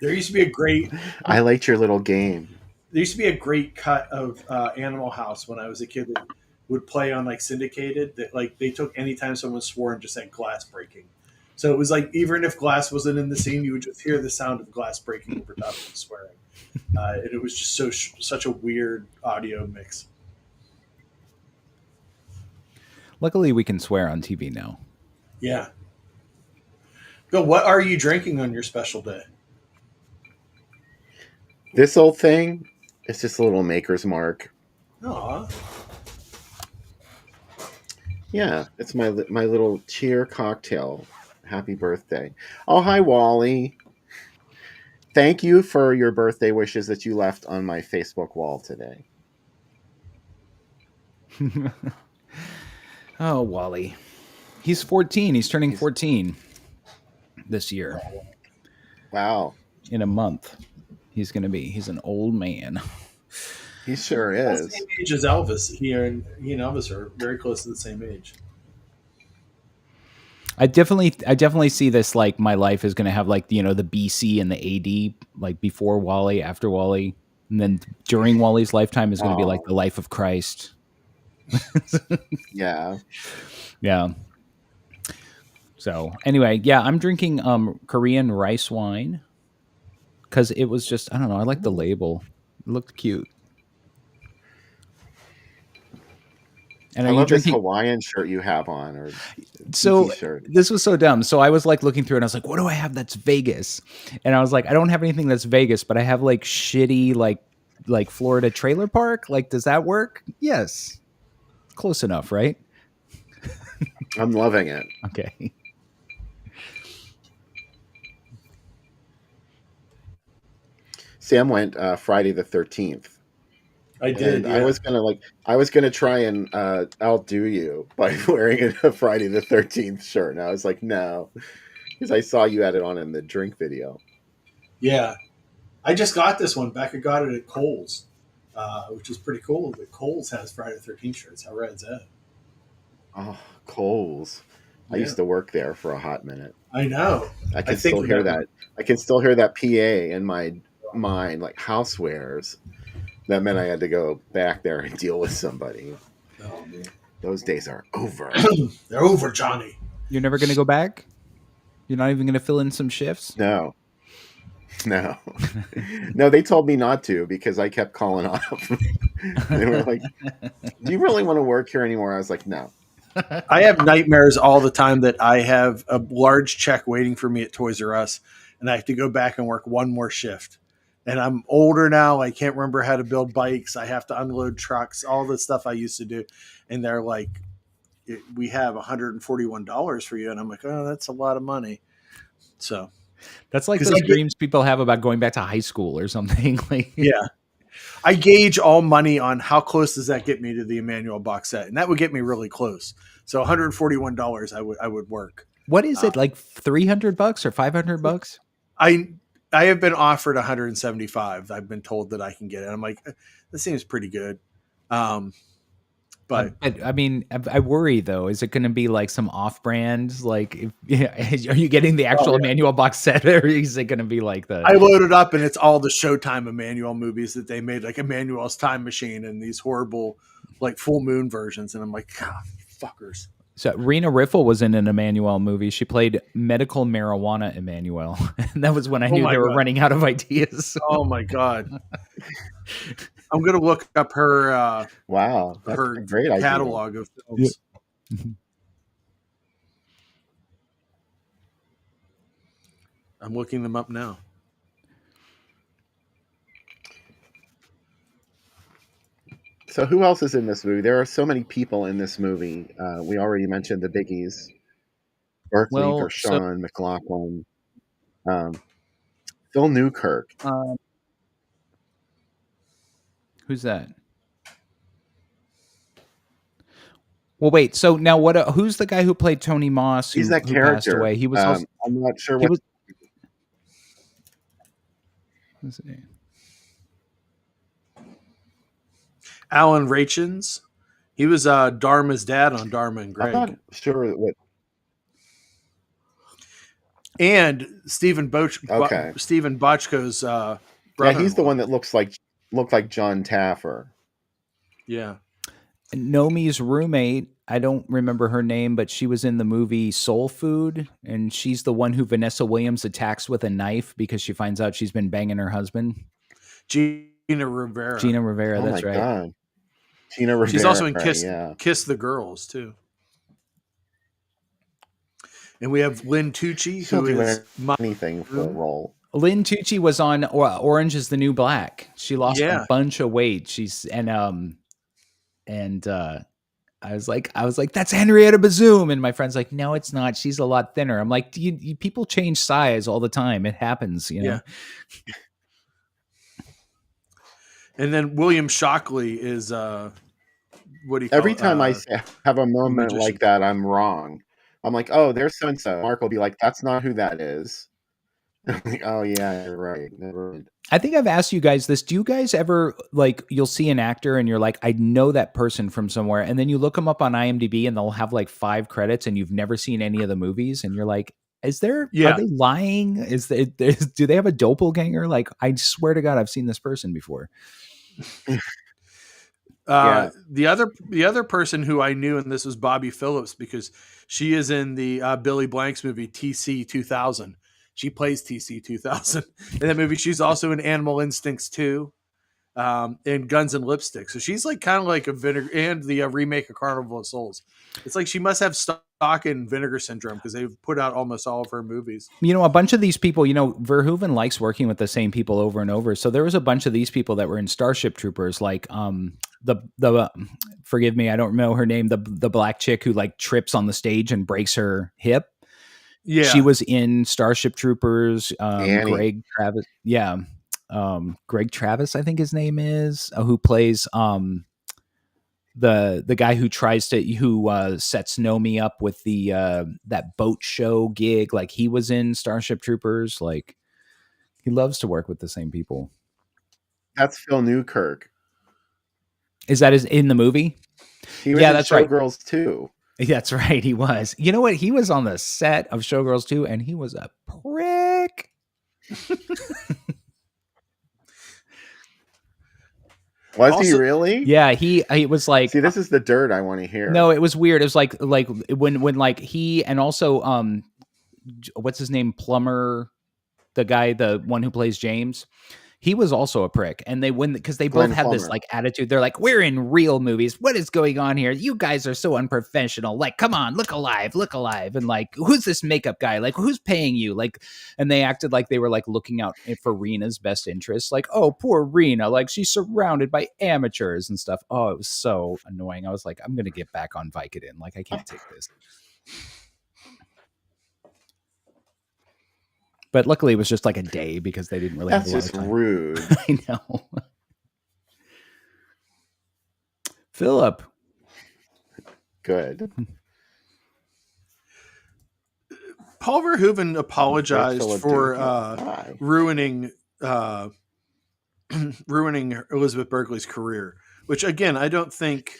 There used to be a great I liked your little game. There used to be a great cut of Animal House when I was a kid that would play on like syndicated. That like they took anytime someone swore and just said glass breaking. So it was like even if glass wasn't in the scene, you would just hear the sound of glass breaking over top of the swearing, and it was just such a weird audio mix. Luckily, we can swear on TV now. Yeah. Bill, what are you drinking on your special day? This old thing, it's just a little Maker's Mark. Aw. Yeah, it's my little cheer cocktail. Happy birthday. Oh, hi, Wally. Thank you for your birthday wishes that you left on my Facebook wall today. Oh, Wally. He's 14. He's turning 14 this year. Wow. In a month. He's an old man. He sure is. The same age as Elvis. He and Elvis are very close to the same age. I definitely see this like my life is going to have like the BC and the AD like before Wally, after Wally, and then during Wally's lifetime is going to be like the life of Christ. Yeah. Yeah. So anyway, yeah, I'm drinking Korean rice wine because it was just, I don't know, I like the label. It looked cute. And I are you love this drinking? Hawaiian shirt you have on, or So t-shirt. this was so dumb. So I was like looking through and I was like, what do I have that's Vegas? And I was like, I don't have anything that's Vegas, but I have like shitty like Florida trailer park. Like, does that work? Yes. Close enough, right? I'm loving it. Okay. Sam went Friday the 13th. I did. And Yeah. I was gonna try and outdo you by wearing a Friday the 13th shirt, and I was like, no, because I saw you had it on in the drink video. Yeah. I just got this one. Becca got it at Kohl's, which is pretty cool. But Kohl's has Friday the 13th shirts. How rad is that? Oh, Kohl's. I Yeah. used to work there for a hot minute. I know. I can still hear that. I can still hear that PA in my mind, like housewares. That meant I had to go back there and deal with somebody. Oh, man. Those days are over. They're over, Johnny. You're never going to go back? You're not even going to fill in some shifts? No. No, they told me not to because I kept calling off. They were like, do you really want to work here anymore? I was like, no. I have nightmares all the time that I have a large check waiting for me at Toys R Us, and I have to go back and work one more shift. And I'm older now. I can't remember how to build bikes. I have to unload trucks, all the stuff I used to do. And they're like, we have $141 for you. And I'm like, oh, that's a lot of money. So that's like those dreams people have about going back to high school or something. Like, yeah. I gauge all money on how close does that get me to the Emmanuel box set. And that would get me really close. So $141 I would work. What is it, like $300 or $500? I have been offered 175. I've been told that I can get it. I'm like, this seems pretty good. But I mean, I worry though. Is it going to be like some off-brand? Like, are you getting the actual Emmanuel box set, or is it going to be like the? I loaded up and it's all the Showtime Emmanuel movies that they made, like Emmanuel's Time Machine and these horrible, like full moon versions. And I'm like, God, fuckers. So Rena Riffle was in an Emmanuel movie. She played medical marijuana Emmanuel, and that was when I knew they were running out of ideas. Oh my God. I'm gonna look up her. Wow, that's her a great catalog of films. Yeah. I'm looking them up now. So who else is in this movie? There are so many people in this movie. We already mentioned the biggies: Berkeley, Gershon, McLaughlin, Phil Newkirk. Who's that? Well, wait. So now, who's the guy who played Tony Moss? He's that character. Passed away. He was. Also, I'm not sure what. What's his name? Alan Rachins. He was Dharma's dad on Dharma and Greg. I'm not sure what. And Stephen Bochco's brother. Yeah, he's the one that looked like John Taffer. Yeah. Nomi's roommate, I don't remember her name, but she was in the movie Soul Food, and she's the one who Vanessa Williams attacks with a knife because she finds out she's been banging her husband. Gina Rivera. Oh that's right. God. Gina Rivera. She's also in Kiss the Girls too. And we have Lynn Tucci, who is anything for a role. Lynn Tucci was on Orange is the New Black. She lost a bunch of weight. I was like, that's Henrietta Bazoom. And my friend's like, no, it's not. She's a lot thinner. I'm like, people change size all the time. It happens, you know? Yeah. And then William Shockley is, what do you call Every time I have a moment like that, I'm wrong. I'm like, oh, there's so-and-so. Mark will be like, that's not who that is. I'm like, oh yeah, you're right. Never mind. I think I've asked you guys this. Do you guys ever, like, you'll see an actor and you're like, I know that person from somewhere, and then you look them up on IMDb and they'll have like 5 credits and you've never seen any of the movies, and you're like, are they lying? Do they have a doppelganger? Like, I swear to God, I've seen this person before. The other person who I knew in this was Bobby Phillips, because she is in the Billy Blanks movie TC 2000. She plays TC 2000 in that movie. She's also in Animal Instincts 2, and Guns and Lipstick. So she's like kind of like a vinegar, and the remake of Carnival of Souls. It's like she must have stock in vinegar syndrome, because they've put out almost all of her movies. You know, a bunch of these people, you know, Verhoeven likes working with the same people over and over. So there was a bunch of these people that were in Starship Troopers, like the forgive me, I don't know her name, the black chick who like trips on the stage and breaks her hip. Yeah, she was in Starship Troopers. Annie. Greg Travis, yeah, Greg Travis, I think his name is, who plays the guy who tries to sets Nomi up with the that boat show gig. Like he was in Starship Troopers. Like he loves to work with the same people. That's Phil Newkirk. Is that in the movie? He was yeah, in that's right. Showgirls too. That's right. He was. You know what? He was on the set of Showgirls 2, and he was a prick. Was he really? Yeah, he was like. See, this is the dirt I want to hear. No, it was weird. It was like when like he, and also what's his name, Plummer, the guy, the one who plays James. He was also a prick, and they because they both had this like attitude. They're like, "We're in real movies. What is going on here? You guys are so unprofessional. Like, come on, look alive, and like, who's this makeup guy? Like, who's paying you? Like," and they acted like they were like looking out for Rena's best interests. Like, oh, poor Rena, like she's surrounded by amateurs and stuff. Oh, it was so annoying. I was like, I'm gonna get back on Vicodin. Like, I can't take this. But luckily, it was just like a day because they didn't really have a lot of time. That's just rude. I know. Philip. Good. Paul Verhoeven apologized for ruining Elizabeth Berkley's career, which again, I don't think.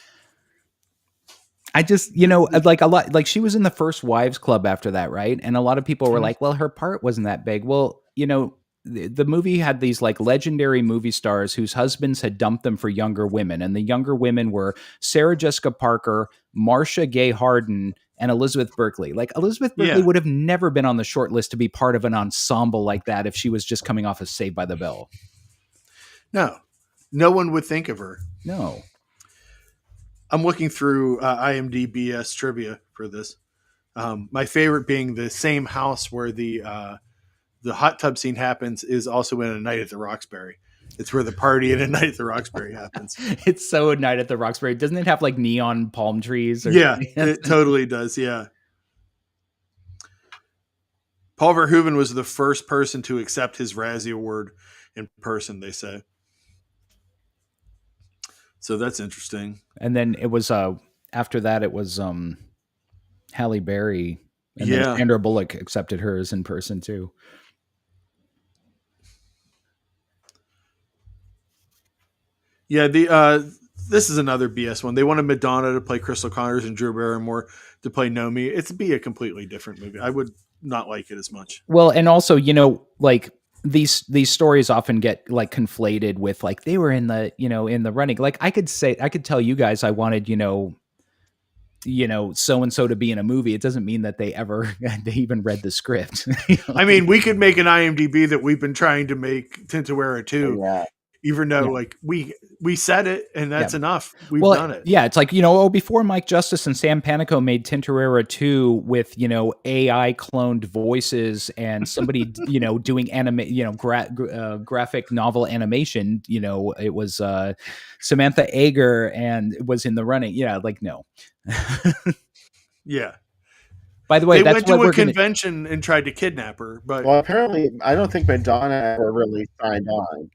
I just, like a lot, like she was in the First Wives Club after that, right? And a lot of people were like, well, her part wasn't that big. Well, the movie had these like legendary movie stars whose husbands had dumped them for younger women. And the younger women were Sarah Jessica Parker, Marcia Gay Harden, and Elizabeth Berkley. Like Elizabeth Berkley would have never been on the short list to be part of an ensemble like that if she was just coming off of Saved by the Bell. No one would think of her. No. I'm looking through IMDb's trivia for this. My favorite being the same house where the hot tub scene happens is also in A Night at the Roxbury. It's where the party in A Night at the Roxbury happens. It's so A Night at the Roxbury. Doesn't it have like neon palm trees? Yeah, it totally does. Yeah. Paul Verhoeven was the first person to accept his Razzie Award in person, they say. So that's interesting. And then it was after that it was Halle Berry, and then Sandra Bullock accepted hers in person too. Yeah, this is another BS one. They wanted Madonna to play Crystal Connors and Drew Barrymore to play Nomi. It's be a completely different movie. I would not like it as much. Well, and also, like these stories often get like conflated with like they were in the in the running. Like I could tell you guys I wanted so and so to be in a movie. It doesn't mean that they even read the script. I mean, we could make an IMDb that we've been trying to make Tintoretto too. Yeah. Even though like we said it and that's enough. We've done it. Yeah, it's like, before Mike Justice and Sam Panico made Tintorera 2 with, AI cloned voices and somebody, doing graphic novel animation, it was Samantha Egger and it was in the running. Yeah, like no. Yeah. By the way, they that's went to a convention and tried to kidnap her, but apparently I don't think Madonna ever really signed on.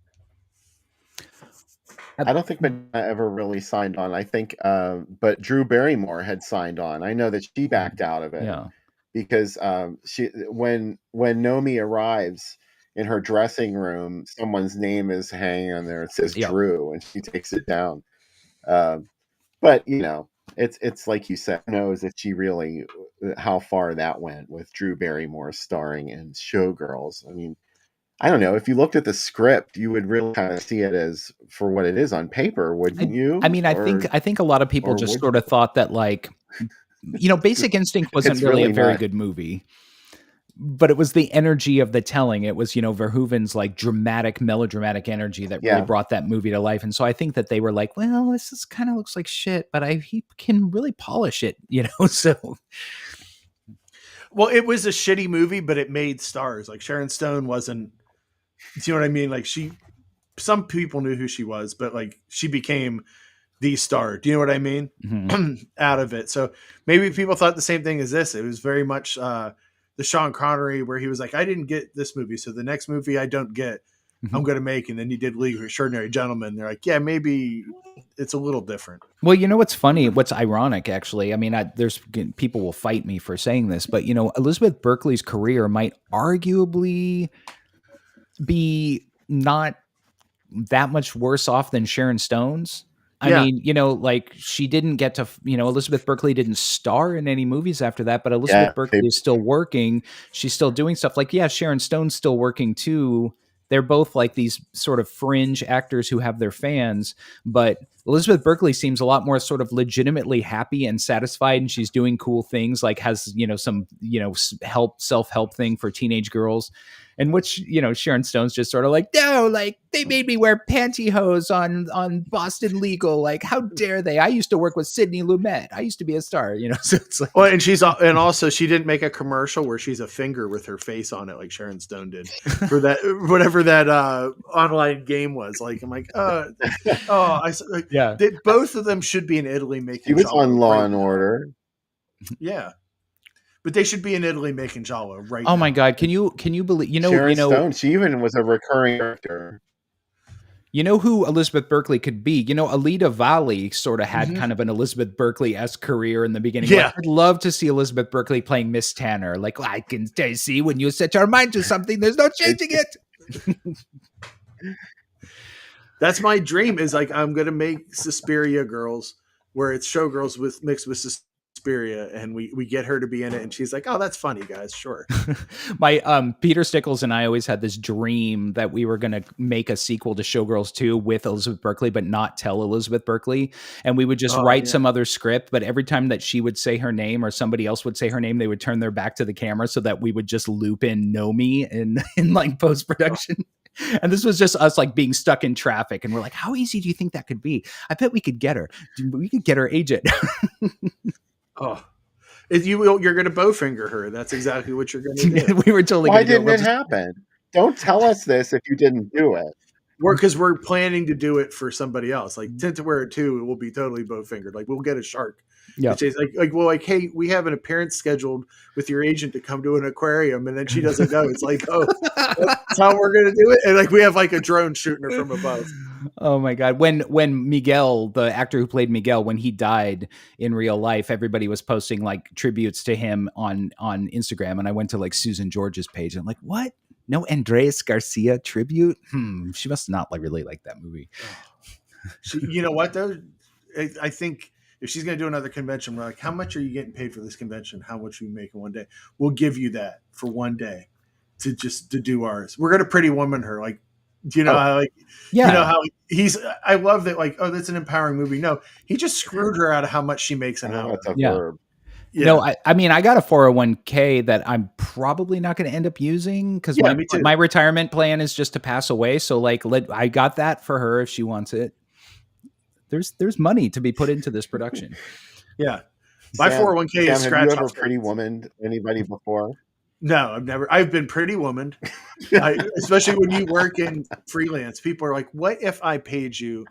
I don't think Madonna ever really signed on. I think, but Drew Barrymore had signed on. I know that she backed out of it. Yeah. Because when Nomi arrives in her dressing room, someone's name is hanging on there. It says Drew, and she takes it down. But it's like you said, who knows if she really how far that went with Drew Barrymore starring in Showgirls. I mean, I don't know, if you looked at the script, you would really kind of see it as for what it is on paper, wouldn't you? I mean, I think a lot of people or just would sort of thought that, like, Basic Instinct wasn't It's really a really very not. good movie, but it was the energy of the telling. It was, Verhoeven's like dramatic, melodramatic energy that really Yeah. brought that movie to life. And so I think that they were like, well, this is kind of looks like shit, but he can really polish it, So Well, it was a shitty movie, but it made stars. Like Sharon Stone wasn't. Do you know what I mean? Like some people knew who she was, but like she became the star. Do you know what I mean? Mhm. Out of it. So maybe people thought the same thing as this. It was very much the Sean Connery where he was like, I didn't get this movie, so the next movie I don't get, I'm going to make. And then he did League of Extraordinary Gentlemen. They're like, yeah, maybe it's a little different. Well, what's funny, what's ironic, actually. I mean, there's people will fight me for saying this, but Elizabeth Berkley's career might arguably be not that much worse off than Sharon Stone's. I Yeah. mean, like she didn't get to, Elizabeth Berkley didn't star in any movies after that, but Elizabeth Yeah, Berkley is still working. She's still doing stuff. Like, yeah, Sharon Stone's still working too. They're both like these sort of fringe actors who have their fans, but Elizabeth Berkley seems a lot more sort of legitimately happy and satisfied, and she's doing cool things, like has, some, self-help thing for teenage girls. And which, Sharon Stone's just sort of like, no, like they made me wear pantyhose on Boston Legal. Like, how dare they? I used to work with Sidney Lumet. I used to be a star, So it's like, well, and also she didn't make a commercial where she's a finger with her face on it like Sharon Stone did for that whatever that online game was. Like, I'm like, yeah, both of them should be in Italy making. He was Giallo on Law right and now. Order. Yeah. But they should be in Italy making Giallo right oh now. my God. Can you believe, Sharon Stone, she even was a recurring character. You know who Elizabeth Berkley could be? Alida Valli sort of had kind of an Elizabeth Berkley-esque career in the beginning. Yeah. Like, I'd love to see Elizabeth Berkley playing Miss Tanner. Like, I can see when you set your mind to something, there's no changing it. That's my dream, is like, I'm going to make Suspiria Girls, where it's Showgirls mixed with Suspiria, and we get her to be in it, and she's like, oh, that's funny, guys, sure. My Peter Stickles and I always had this dream that we were going to make a sequel to Showgirls 2 with Elizabeth Berkley, but not tell Elizabeth Berkley, and we would just write some other script, but every time that she would say her name or somebody else would say her name, they would turn their back to the camera so that we would just loop in Nomi in like post-production. And this was just us like being stuck in traffic, and we're like, how easy do you think that could be? I bet we could get her. We could get her agent. Oh, you're going to bowfinger her. That's exactly what you're going to do. We were totally. Why didn't it happen? Don't tell us this if you didn't do it. Because we're planning to do it for somebody else. Like Tint to Wear It Too, it will be totally bowfingered. Like, we'll get a shark. Yeah. She's like, hey, we have an appearance scheduled with your agent to come to an aquarium, and then she doesn't know. It's like, oh, that's how we're gonna do it. And like, we have like a drone shooting her from above. Oh my God. When Miguel, the actor who played Miguel, when he died in real life, everybody was posting like tributes to him on Instagram. And I went to like Susan George's page and I'm like, what? No Andres Garcia tribute? She must not like really like that movie. You know what though? I think if she's going to do another convention, we're like, how much are you getting paid for this convention? How much are you making one day? We'll give you that for one day to do ours. We're going to Pretty Woman her. Like, you know, how how I love that. Like, oh, that's an empowering movie. No, he just screwed her out of how much she makes an hour. That's a verb. Yeah. No, I mean, I got a 401k that I'm probably not going to end up using because my retirement plan is just to pass away. So like, I got that for her if she wants it. There's money to be put into this production. Yeah. My 401k is scratch. Have you ever Pretty Woman anybody before? No, I've never. I've been Pretty Woman, especially when you work in freelance. People are like, what if I paid you?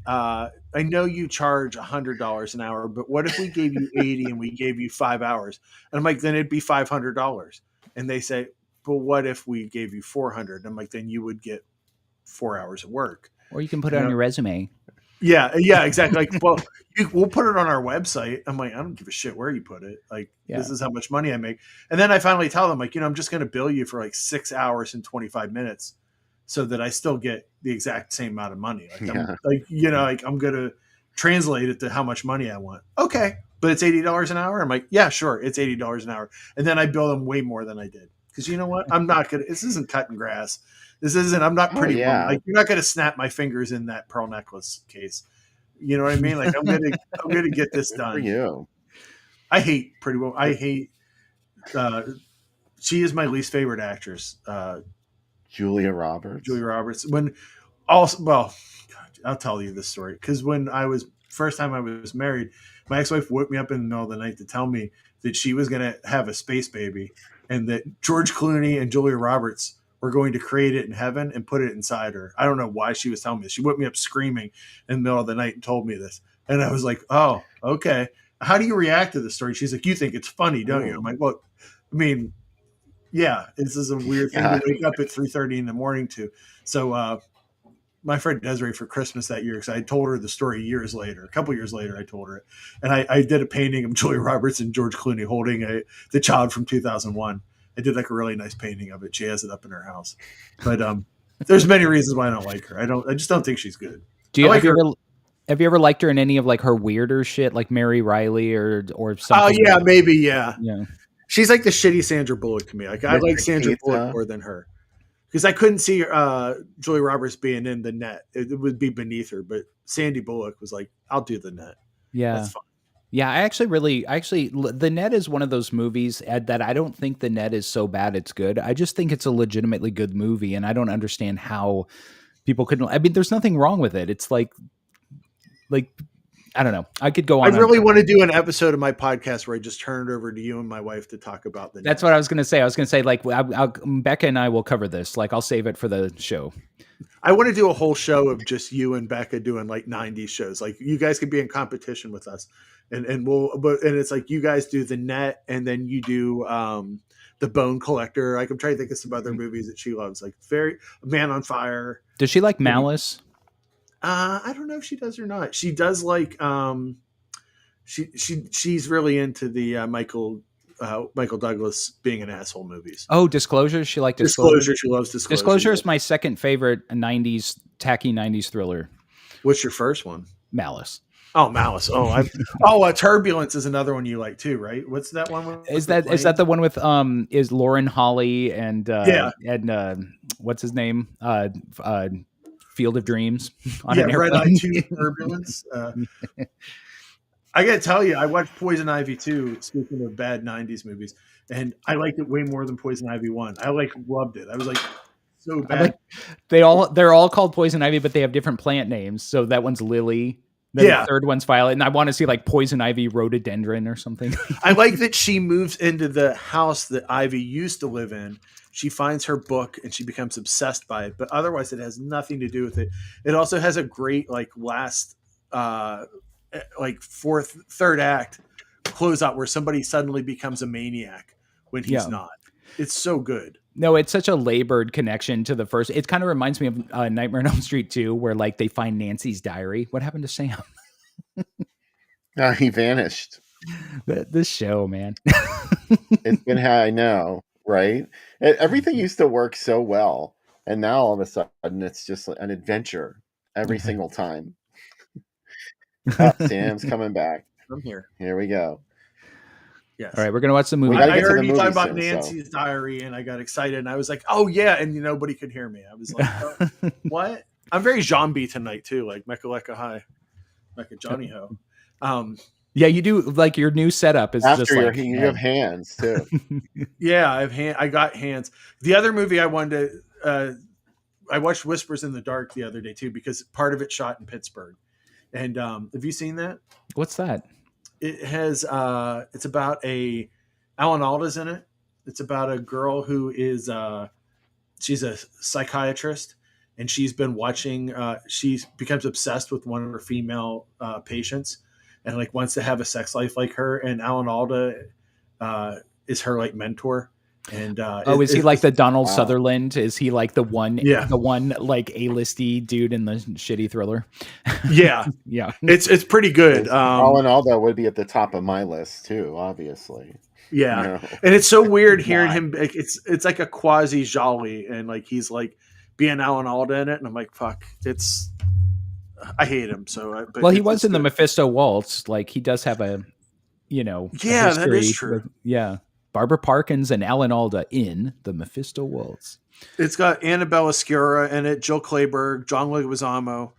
I know you charge $100 an hour, but what if we gave you 80 and we gave you 5 hours? And I'm like, then it'd be $500. And they say, but what if we gave you 400? And I'm like, then you would get 4 hours of work. Or you can put it on your resume. Yeah, exactly. Like, well, we'll put it on our website. I'm like, I don't give a shit where you put it. Like, this is how much money I make. And then I finally tell them, like, I'm just going to bill you for like 6 hours and 25 minutes so that I still get the exact same amount of money. Like, I'm going to translate it to how much money I want. Okay, but it's $80 an hour. I'm like, yeah, sure. It's $80 an hour. And then I bill them way more than I did because you know what? I'm not gonna. This isn't cutting grass. This isn't. I'm not pretty woman. Like you're not gonna snap my fingers in that pearl necklace case. You know what I mean? Like I'm gonna get this done. For you. I hate Pretty Woman. I hate. She is my least favorite actress. Julia Roberts. Julia Roberts. When also, well, God, I'll tell you this story because when first time I was married, my ex-wife woke me up in the middle of the night to tell me that she was going to have a space baby and that George Clooney and Julia Roberts were going to create it in heaven and put it inside her. I don't know why she was telling me this. She woke me up screaming in the middle of the night and told me this. And I was like, oh, okay. How do you react to this story? She's like, you think it's funny, don't you? I'm like, well, I mean, yeah, this is a weird thing to wake up at 3:30 in the morning to. So my friend Desiree for Christmas that year, because I told her the story a couple years later, I told her it. And I did a painting of Julia Roberts and George Clooney holding the child from 2001. I did like a really nice painting of it. She has it up in her house. But there's many reasons why I don't like her. I just don't think she's good. Have you ever liked her in any of like her weirder shit, like Mary Riley or something? Oh yeah, maybe yeah. Yeah. She's like the shitty Sandra Bullock to me. Like I like Sandra Bullock more than her because I couldn't see Julia Roberts being in The Net. It would be beneath her. But Sandy Bullock was like, "I'll do The Net." Yeah, that's fine. Yeah, I actually, The Net is one of those movies that I don't think The Net is so bad it's good. I just think it's a legitimately good movie, and I don't understand how people couldn't. I mean, there's nothing wrong with it. It's like. I don't know. I could go on. I really want to do an episode of my podcast where I just turn it over to you and my wife to talk about The Net. That's what I was going to say. I was going to say, like, Becca and I will cover this. Like, I'll save it for the show. I want to do a whole show of just you and Becca doing like 90s shows. Like, you guys could be in competition with us, and it's like you guys do The Net, and then you do The Bone Collector. Like, I'm trying to think of some other movies that she loves, like Man on Fire. Does she like Malice? I don't know if she does or not. She does like she's really into the Michael Douglas being an asshole movies. Oh, Disclosure. She liked Disclosure. She loves Disclosure. Disclosure is my second favorite tacky 90s thriller. What's your first one? Malice. Oh, Malice. Turbulence is another one you like too, right? What's that one? Is that the one with is Lauren Holly and and what's his name? Field of Dreams on an Red Eye 2 Turbulence. I gotta tell you, I watched Poison Ivy 2, speaking of bad 90s movies, and I liked it way more than Poison Ivy 1. I loved it. I was like, so bad. They're all called Poison Ivy, but they have different plant names. So that one's Lily. The third one's Violet. And I want to see like Poison Ivy rhododendron or something. I like that she moves into the house that Ivy used to live in. She finds her book and she becomes obsessed by it, but otherwise it has nothing to do with it. It also has a great like last third act closeout where somebody suddenly becomes a maniac when he's not. It's so good. No, it's such a labored connection to the first. It kind of reminds me of Nightmare on Elm Street 2, where like they find Nancy's diary. What happened to Sam? He vanished. This show, man. It's been how I know. Right? Everything used to work so well, and now all of a sudden it's just an adventure every single time. Sam's coming back. I'm here. Here we go. Yes. All right, we're gonna watch the movie. I heard you talking about Nancy's diary, and I got excited, and I was like, "Oh yeah!" And nobody could hear me. I was like, oh, "What?" I'm very zombie tonight too, like Mecca Lecca High, Mecca Johnny Ho. Yeah, you do. Like your new setup is after just like you have hands too. Yeah, I got hands. The other movie I wanted to, I watched Whispers in the Dark the other day too, because part of it shot in Pittsburgh. And have you seen that? What's that? It has. It's about Alan Alda's in it. It's about a girl who is she's a psychiatrist, and she's been watching. She becomes obsessed with one of her female patients, and like wants to have a sex life like her. And Alan Alda is her like mentor. And is he like the Donald Sutherland? Is he like the one like A-listy dude in the shitty thriller? Yeah, yeah. It's pretty good. Alan Alda would be at the top of my list too, obviously. Yeah, no. And it's so weird hearing him. It's like a quasi jolly, and like he's like being Alan Alda in it, and I'm like, fuck, I hate him. So, he was in the Mephisto Waltz. Like he does have a, that is true. Yeah. Barbara Parkins and Alan Alda in The Mephisto Waltz. It's got Annabella Sciorra in it, Jill Clayburgh, John Leguizamo,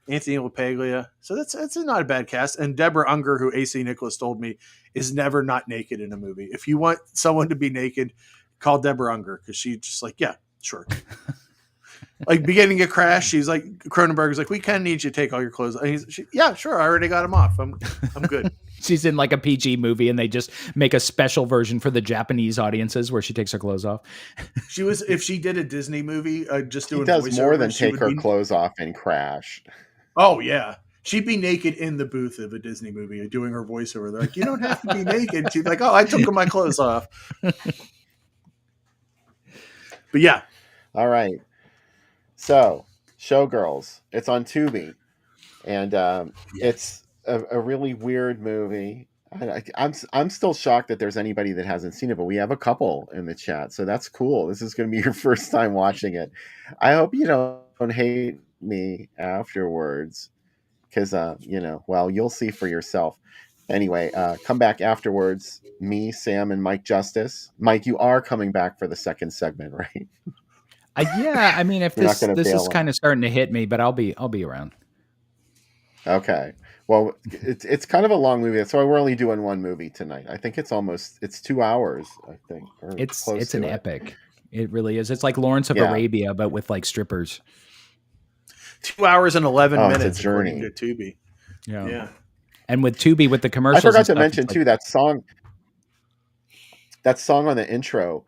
Anthony LaPaglia. So that's not a bad cast. And Deborah Unger, who AC Nicholas told me is never not naked in a movie. If you want someone to be naked, call Deborah Unger, because she's just like, yeah, sure. Like beginning of Crash, she's like, Cronenberg's like, we kind of need you to take all your clothes. And yeah, sure, I already got them off. I'm good. She's in like a PG movie, and they just make a special version for the Japanese audiences where she takes her clothes off. She was, if she did a Disney movie, just doing. She does more than she take her clothes off in Crash. Oh yeah, she'd be naked in the booth of a Disney movie doing her voiceover. They're like, you don't have to be naked. She'd be like, oh, I took my clothes off. But yeah, all right. So, Showgirls, it's on Tubi, and it's a really weird movie. I'm still shocked that there's anybody that hasn't seen it, but we have a couple in the chat, so that's cool. This is going to be your first time watching it. I hope you don't hate me afterwards, because well, you'll see for yourself. Anyway, come back afterwards. Me, Sam, and Mike Justice. Mike, you are coming back for the second segment, right? Yeah, I mean, if this is kind of starting to hit me, but I'll be around. Okay. Well, it's kind of a long movie, so we're only doing one movie tonight. I think it's 2 hours. I think it's an epic. It really is. It's like Lawrence of Arabia, but with like strippers. 2 hours and 11 minutes. It's a journey. According to Tubi. Yeah. And with Tubi, with the commercials, I forgot to mention too that song on the intro.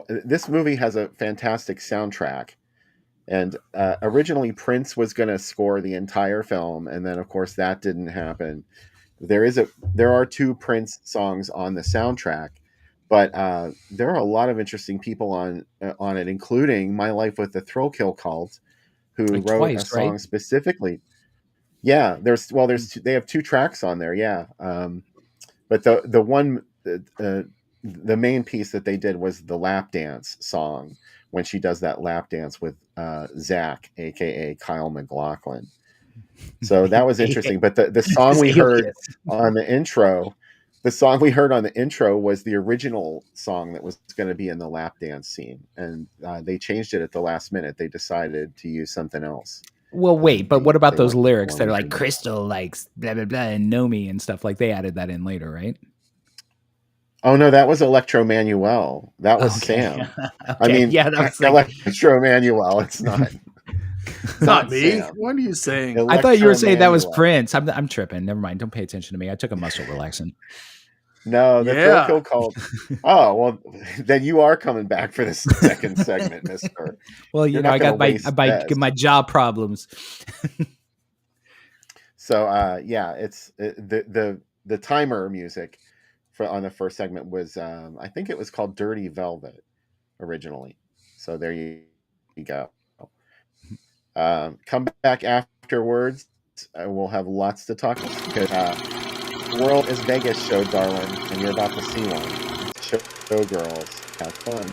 This movie has a fantastic soundtrack, and originally Prince was going to score the entire film, and then of course that didn't happen. There are 2 Prince songs on the soundtrack, but there are a lot of interesting people on it, including My Life with the Thrill Kill Cult, who wrote a song specifically. Yeah, they have 2 tracks on there. Yeah, but the one. The main piece that they did was the lap dance song, when she does that lap dance with Zach, aka Kyle MacLachlan. So that was interesting. But the song we heard on the intro, was the original song that was going to be in the lap dance scene, and they changed it at the last minute. They decided to use something else. Well, wait, but what about those lyrics that are like Crystal likes blah blah blah and Nomi and stuff? Like they added that in later, right? Oh no, that was Electro Manuel. That was Sam. Okay. I mean, yeah, that was Electro Manuel. It's not. It's not me. Sam. What are you saying? I thought you were saying that was Prince. I'm tripping. Never mind. Don't pay attention to me. I took a muscle relaxant. No, the Thrill Kill Cult. Oh well, then you are coming back for the second segment, Mister. Well, I got my jaw problems. So it's the timer music on the first segment was I think it was called Dirty Velvet originally. So there you go. Come back afterwards. We'll have lots to talk about, because the world is Vegas show, darling, and you're about to see one. Showgirls. Have fun.